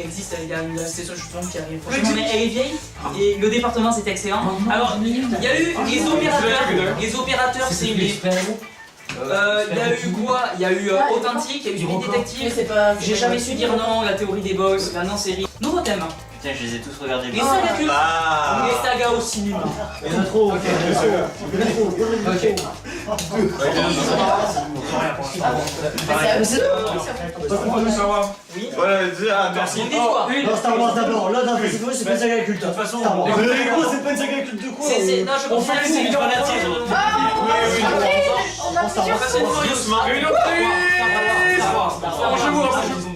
existe, il y a une session justement qui arrive prochainement, mais elle est vieille et le département c'est excellent. Alors il y a eu les opérateurs c'est les... il y a eu quoi? Il y a eu Authentique, il y a eu Speed Mais Detective, c'est pas. j'ai jamais su dire non, la théorie des box, la non-série. Nouveau thème, Putain, je les ai tous regardés. les sagas cultes, les sagas au cinéma. Il y en a trop. Ok, Ça va. Oui. Voilà, merci. On dit quoi? Non, Star Wars d'abord. Là, d'un c'est pas une saga culte. De toute façon, Star Wars. Mais gros, c'est pas une saga culte de quoi Non, je comprends pas, c'est une fanatisme. On a plusieurs fois. Arrangez-vous, arrangez-vous.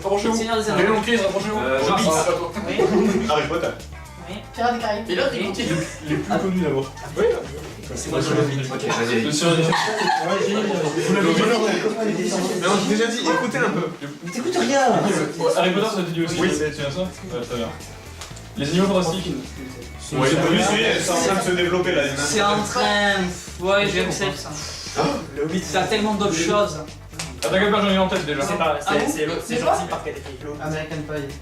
Arrangez-vous. Seigneur des Les Anneaux. longs crises, rapprochez-vous. Oui. Harry Potter. Oui. Pirates des Caraïbes. Et l'autre, il continue. Les plus connus d'abord. C'est moi qui l'ai fait. Ok, vas-y. Le Seigneur des Anneaux. Mais on t'a déjà dit, écoutez un peu. T'écoutes rien. Harry Potter, ça t'a dit aussi. Oui. Tu viens ça? Ouais, très bien. Les animaux fantastiques. Ouais, c'est en train de se développer là. C'est en train. Ouais, j'accepte ça. Le Hobbit, T'as tellement d'autres choses. Attaque pas, j'en ai en tête déjà. c'est pas. Ah bon C'est l'autre, c'est C'est gentil parce qu'elle est écrit. American Pie.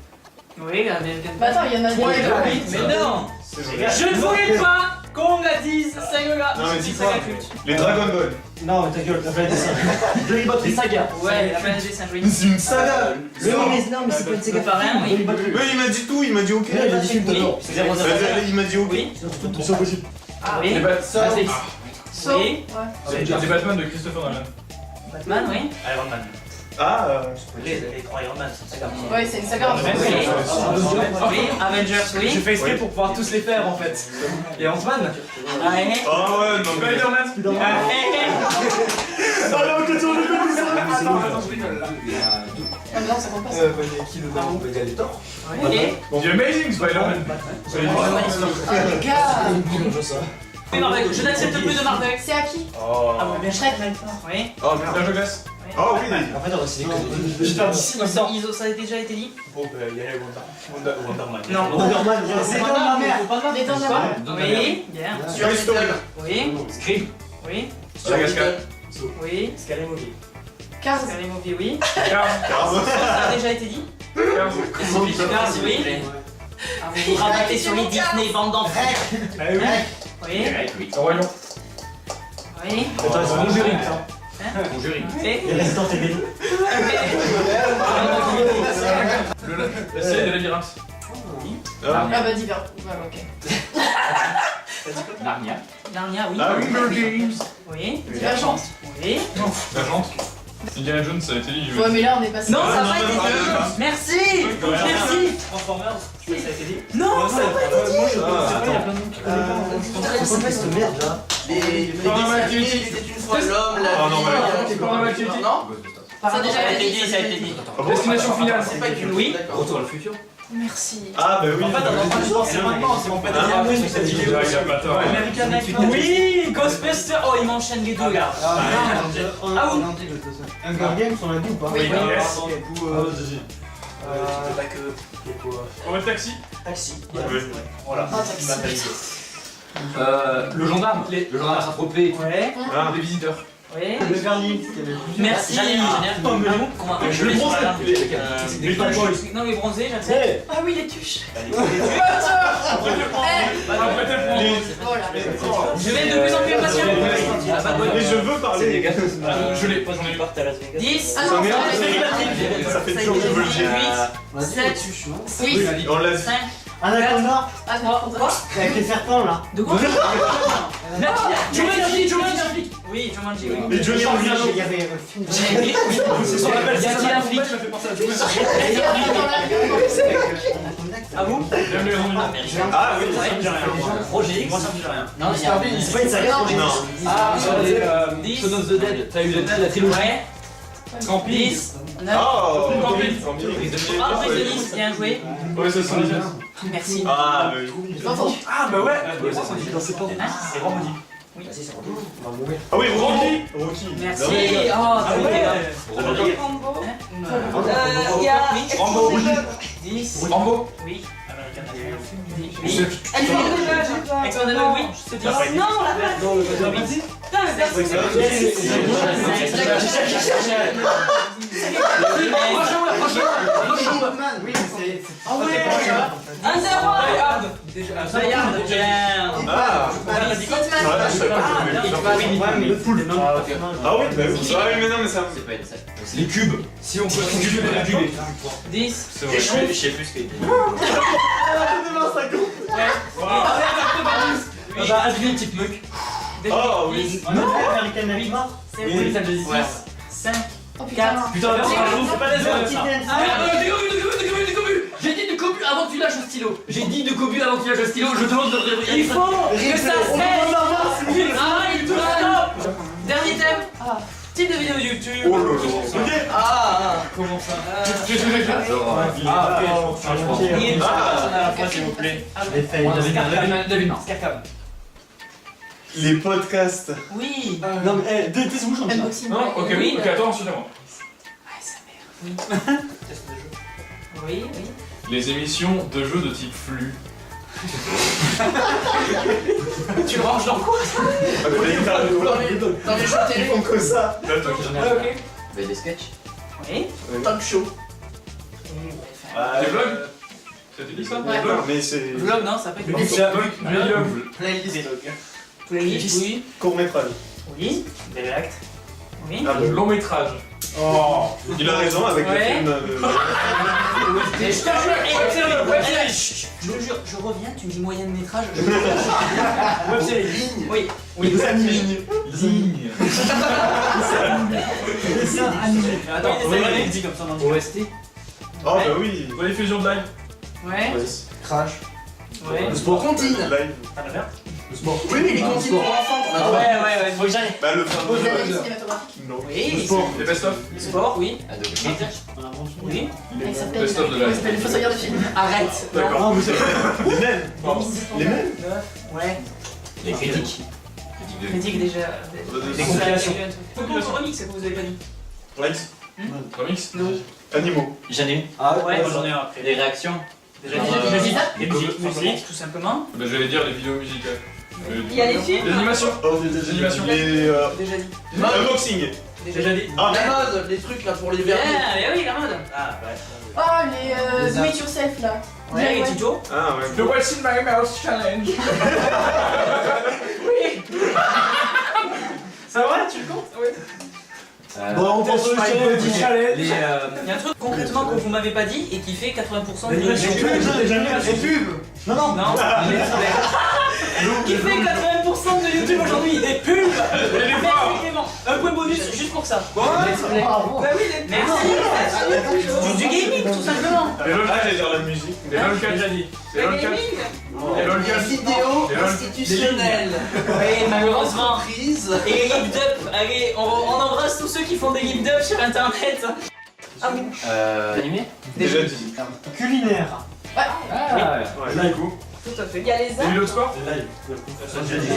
Oui, American Bah attends, il y en a des. Ouais, mais non. Je ne voulais pas qu'on la dise, celle-là. Non, mais C'est dis une saga quoi culte. Les Dragon Ball. Non, mais ta gueule, t'as fait la dessin. Johnny Bot, Les sagas. Ouais, la planète des singes, oui. C'est une saga. Non, mais c'est pas une saga. Le parrain, oui. Johnny Bot. Oui, il m'a dit tout, il m'a dit ok. Il a dit film Oui. dedans. C'est 0 Il m'a dit ok. Oui. C'est impossible. Oui. Les Matrix. So. Oui. Ouais. Des Batman de Christopher Nolan. Batman, oui. Iron Man. Ah, Les 3 Iron Man, c'est ça. Ouais, c'est une saga en fait. Oui. Avengers, J'ai oui. fait exprès pour pouvoir tous les faire en fait. Et Ant-Man. Ouais. oh ouais, non mais. Spider-Man. Ah, mais non, ça compte pas ça. Qui le nom peut aller tort. Ok. The Amazing Spider-Man. Ah, les gars. Oui, Marvel. Je n'accepte plus de Marvel. C'est à qui? Oh. Ah, bien Shrek. Oui. Oh merde. Serge Glace. Oh oui. En fait, on va signer que des. Ça a déjà été dit? Bon, bah, il y a Wonder Man. Non. Wonderman, c'est dans ma mère. Les dents de la mer. Oui. Bien. Sur Story. Oui. Scream. Oui. Madagascar. Oui. Scary Movie. Cars. Scary Movie, oui. Cars. Ça a déjà été dit? Cars. Cars, oui. Ah, vous vous rabattez sur les Disney, bande d'enfants. Ah oui. Oui. Oui. Roi Lion. Oui. Attends, c'est Conjuring. Conjuring. Oui. Les Resident Evil. La série des labyrinthes. Ah bah divers. Ouais, ok. Narnia. Narnia, oui. Ah oui, James. Oui. Divergente. Oui. La jante. Indiana Jones, ça a été dit. Ouais, mais là on est passé. Non, ça non, va non, été non, dit. non, non. Merci. Ouais. Merci. Transformers. Ça a été dit. Non, ça va pas été dit. Moi je sais pas, il y a plein de noms qui connaissent pas. C'est quoi cette merde là? Les Paranormal dessins animés, Activity. c'était une fois l'homme, la Ah non, vie. mais Paranormal Activity. Non. Ça a déjà été dit. ça a été dit. Destination finale. C'est pas qu'une. Oui. D'accord. Retour à le futur. Merci. Ah bah oui. En fait, on en parle c'est maintenant, c'est mon fait des sur cette vidéo. American Nightmare. Oui. Ghostbusters. Oh, il m'enchaîne les deux là. Ah oui. Hunger Games, on l'a dit ou pas? Oui. Yes. Pas que. On va taxi. Taxi. Ah, Voilà. taxi. Le gendarme. Le gendarme à Saint-Tropez. Ouais. Ah. Les visiteurs. Oui. Le vernis, c'était le plus. Merci. J'en ai un. Oh, mais non. Je l'ai bronzé. Non, les bronzés, j'accepte. Ah oui, les tuches. Je vais de plus en plus impatient. Et je veux parler. Je l'ai. J'en ai parti à Las Vegas. 10, Ah non, Ça fait toujours que je veux le dire. 7, 6, On l'a dit. 5, Anaconda, Ah non, quoi avec les serpents là. De quoi Jumanji. Oui, Jumanji, oui. Et Johnny Rosano. Il y avait un film. C'est son appel. Y a-t-il un flic? Ça fait penser à Jumanji. À vous? Bienvenue dans le monde. Ah oui, Ouais. ça me dit rien. Roger. Moi, ça me dit rien. Non, il y a C'est pas une série. Non. Ah, regardez, 10. Shaun of the Dead. T'as eu la trilogie. Ouais. Camping. 10, 9. Oh, Camping. Ah, prise de 10, bien joué. Ouais, ça sent bien. Merci. Ah, oui. Ah, bah ouais. C'est vraiment dit. Ah oui, Rocky. Rocky. Merci. Oh, t'as été là. Rambo. Non. Il y a. Rambo, oui. 10. Rambo. Oui. Je sais plus. Elle fait déjà. Expandables, oui. C'est 10. Non, la place. Putain, mais personne. Oui, mais Ah ouais. Un zéro. Regarde, bien. Ah, Voilà, dis quoi? voilà, je savais pas que le poule. Ah oui, bah oui. Ah oui, mais non, mais ça. C'est pas une salle. Les cubes. Si on peut cube et réguler. 10. C'est vrai. Je sais plus ce qu'il dit. Bah, adviens, petite meuk. Oh oui. American Nightmare. C'est oui, ça me dit 6. Ouais. 5. Oh putain. Putain, c'est pas des J'ai dit de cobu avant que tu lâches le stylo. J'ai dit de cobu avant que tu lâches le stylo. Je demande de Il faut que ça cesse. Arrête tout stop. Dernier thème. Type de vidéo YouTube. Oh là là. Ah, comment ça? J'ai tout écrit. Ah, ok. Il y a une Ah. personne à la fois, s'il vous plaît. Les faits. Devine. Scacab. Les podcasts. Oui. Non, mais déteste-vous, j'en ai. Unboxing. Non, ok, Oui. ok, attends, ensuite à moi. Oui, oui. Les émissions de jeux de type flux. Tu le ranges dans quoi? Ah, mais les interviews. Dans les jeux Ils font que ça. Là, toi, j'en ai Ouais, ok. Mais des sketchs. Oui. talk show. Des vlogs. Ça te dit ça? Ouais. Des vlogs. Mais c'est Vlog, non, ça peut être Vlog. playlist. Oui. court métrage. Oui. Des réacts. Oui. Ah, Long métrage. Oh. il a raison avec le Ouais. film. Et je te jure, je te jure, je reviens, tu me dis moyen métrage, je Oui. Oui. Des animés. Ligne. Dessin animé. Attends, Oui, c'est oui. dit comme ça dans le OST. Oh bah oui. Dans les fusions de live. Ouais. Crash. Ouais. Le sport Comptine. live. Le sport. Oui, mais les comptines pour enfants. Ouais, faut que j'aille. Bah le Aux fameux. analyses cinématographiques. Non. Oui. Les best-of. Sport, oui. Oui. Il s'appelle. Best-of de Il live. s'appelle les fossoyeurs de films. Arrête. D'accord. Ah, vous avez les mêmes. Les mêmes. Ouais. Les critiques. Critique déjà. Des compilations. Remix, que vous avez pas dit. Rex. Remix. Animaux. J'en ai une. Ah Ouais, j'en ai un après. Les réactions. Déjà Euh, dit. des Musique, tout simplement. Bah, j'allais dire les vidéos musicales. Il y a les films. Les animations. Oh, Les animations. Les Déjà dit. unboxing. Déjà dit. Ah La mode, les trucs là pour les Bien, vernis. mais oui, la mode. Ah, ouais. Oh, les do it yourself là. Ouais, et Tito. Ah ouais. The What's in My Mouth Challenge. Ça va, tu le comptes? Oui. Bon, on pense au challenge. Les. Il y a un truc concrètement que vous m'avez pas dit et qui fait 80% de L'animation. Les pubs. Non, non. Non, qui fait 80% de YouTube aujourd'hui, des pubs. Merci Clément. Un point bonus juste pour ça. Bravo. Bah oui, les Merci. Du gaming tout simplement. Les Ah, lolcats. j'allais dire la musique. Les lolcats, déjà dit. Les Le lolcats. gaming. Les lolcats. Vidéo Les lol- institutionnelle. Oui, malheureusement. Entreprise. Et les lip dub, allez, on embrasse tous ceux qui font des lip dub sur internet. Ah oui. Animé. Déjà dit. Culinaire. Ah, Ouais, du coup. Tout à fait. Il y a les Les arts. vidéos de sport. Déjà dit.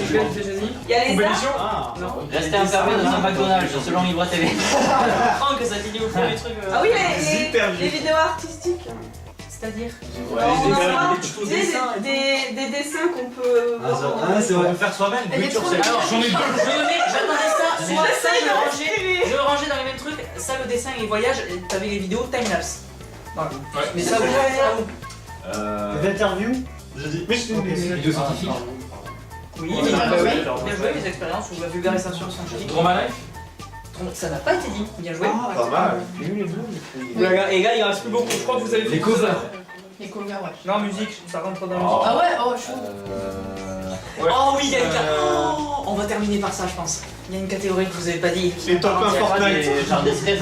Il y a les arts. Compétition. Ah. Non. Restez enfermé dans un McDonald's selon Libra TV. Franck, ça t'est dit au fond des trucs. Ah oui, les Hyper vidéos artistiques. C'est-à-dire. On envoie des dessins qu'on peut voir. Ah, c'est vrai. Faire soi-même. Elle est trop bien. Alors, J'en ai deux. j'attendais ça soit ça, je le rangeais dans les mêmes trucs. Ça, le dessin et les voyages, t'avais les vidéos time-lapse. Voilà. Ouais. Mais ça, vous L'interview. J'ai dit. Mais je te Vidéo scientifique. Oui, Ouais, bien ouais, joué, ouais. bien joué, les expériences ou la vulgarisation scientifique. Drama Life. Ça n'a pas été dit, bien joué. Pas mal. Et gars, il reste plus beaucoup, je crois que vous avez fait Les covers. Les covers, ouais. Non, musique, ça rentre dans la musique. Ah ouais, oh, chaud. Oh oui, il y a une catégorie. On va terminer par ça, je pense. Il y a une catégorie que vous avez pas dit. Les top 1 Fortnite. Genre des sketchs.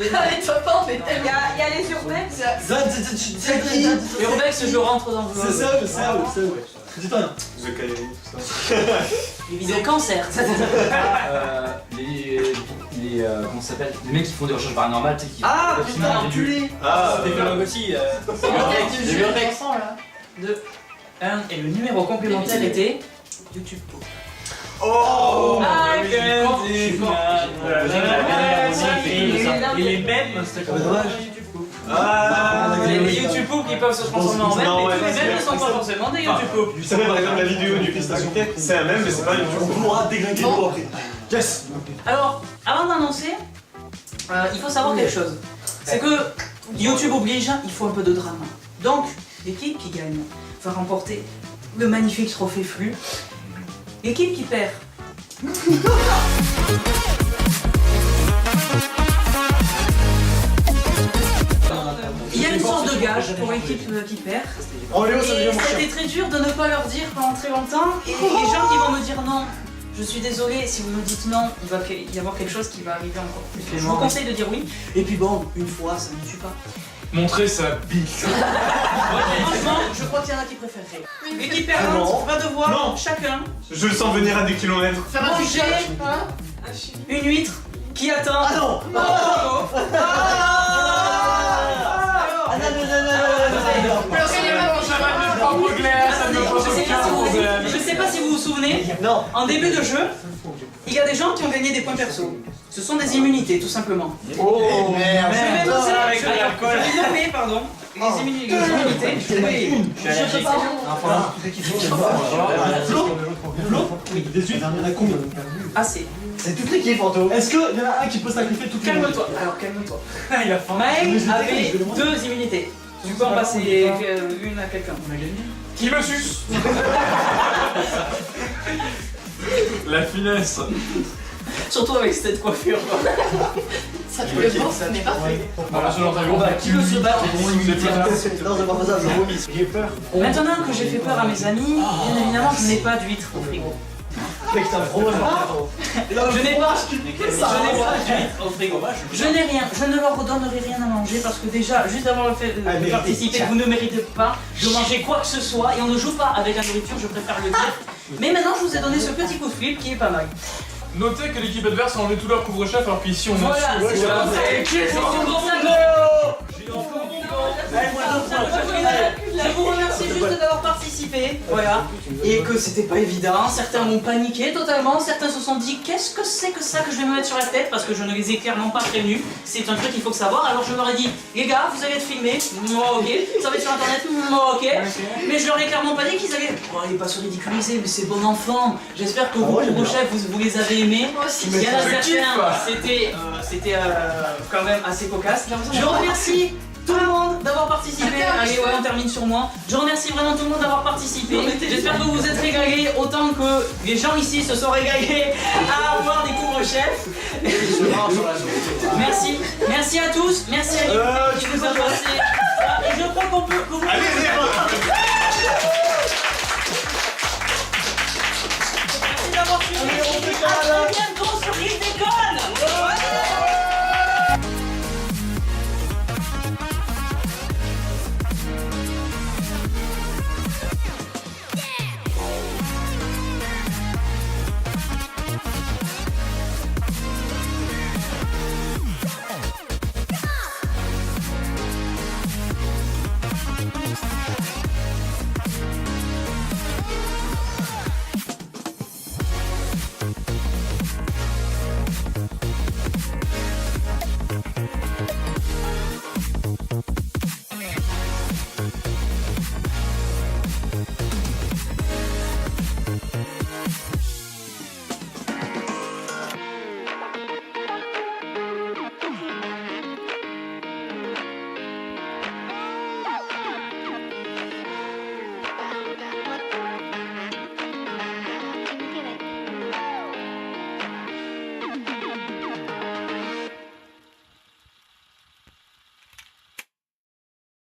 Les top 1, mais il y a les urbex. Urbex, je rentre dans vos... C'est ça, je sais, ouais. Dis-toi rien. The Kairi, tout ça. Les vidéos cancer. Comment ça s'appelle? Les mecs qui font des recherches paranormales, tu sais, qui. Ah qui putain, font des enculé. Ah, C'était fait aussi. C'est le urbex. Là. 2, 1, et le numéro complémentaire était YouTube. oh. Et les mêmes, c'était comme dommage. Ah, Les YouTube qui peuvent se transformer en mèmes, Non, mais ouais, tous les c'est- mèmes ne sont pas forcément des YouTube. Vous savez, par exemple, la vidéo du Pistation Cake, c'est un même, mais c'est pas une On pourra déglinguer l'eau après. Yes. Alors, avant d'annoncer, il faut savoir quelque chose. C'est que YouTube oblige, il faut un peu de drame. Donc, l'équipe qui gagne va remporter le magnifique trophée flux. L'équipe qui perd. Il y a une sorte de gage pour l'équipe qui perd. Oh Léo, ça devient Et mon ça a chien. été très dur de ne pas leur dire pendant très longtemps. Et les gens qui vont me dire non, je suis désolé, si vous me dites non, il va y avoir quelque chose qui va arriver encore plus. Je vous conseille de dire oui. Et puis bon, une fois, ça ne suffit pas. Montrer sa bite. Franchement, je crois qu'il y en a qui préféreraient. L'équipe perdante va devoir Non. chacun Je le sens venir à des kilomètres. manger une huître qui attend. Ah non. Je sais pas si vous vous souvenez, Non. en début de jeu, il y a des gens qui ont gagné des points perso. Ce sont des immunités, tout simplement. Oh merde. Je vais lancer avec de l'alcool. Je vais nommer, pardon, les immunités. Oui. Je suis allergique. Oui, des huîtres, il y en a combien? Assez. C'est toute l'équipe, Anto. Est-ce qu'il y en a un qui peut sacrifier toute Calme-toi. Alors calme-toi. Il a faim. Mike avait 2 immunités. Tu peux en passer une à quelqu'un. Qui me suce? La finesse. Surtout avec cette coiffure. Ça te le pense, mais parfait. Voilà, ce genre de Qui veut se battre? Non, c'est pas ça, je vomis. J'ai peur. Maintenant que j'ai fait peur à mes amis, bien évidemment, je n'ai pas d'huître au frigo. Mec, t'as un fromage. Je n'ai pas d'huître au frigo. Je n'ai rien, je ne leur donnerai rien à manger parce que déjà, juste avant le fait de participer, vous ne méritez pas de manger quoi que ce soit et on ne joue pas avec la nourriture, je préfère le dire. Mais maintenant, je vous ai donné ce petit coup de flip qui est pas mal. Notez que l'équipe adverse a enlevé tout leur couvre-chef alors qu'ici on a Voilà, su. c'est Voilà. pour ça que... Je vous remercie juste d'avoir participé, voilà, et que c'était pas évident, certains m'ont paniqué totalement, certains se sont dit qu'est-ce que c'est que ça que je vais me mettre sur la tête parce que je ne les ai clairement pas prévenus, c'est un truc qu'il faut savoir, alors je leur ai dit les gars vous allez être filmés, moi ok, ça va être sur internet, moi ok, mais je leur ai clairement pas dit qu'ils allaient, oh allez pas se ridiculiser mais c'est bon enfant, j'espère que vous, vos chefs, vous les avez aimés, Moi aussi. il y en a Je kiffe, quoi. certains, c'était quand même assez cocasse, je remercie tout le monde d'avoir participé. Allez, ouais, on termine sur moi. Je remercie vraiment tout le monde d'avoir participé. J'espère que vous vous êtes régalés autant que les gens ici se sont régalés à avoir des couvre-chefs. Merci. Merci à tous. Merci à l'équipe qui nous a passé. Et je crois qu'on peut. Que vous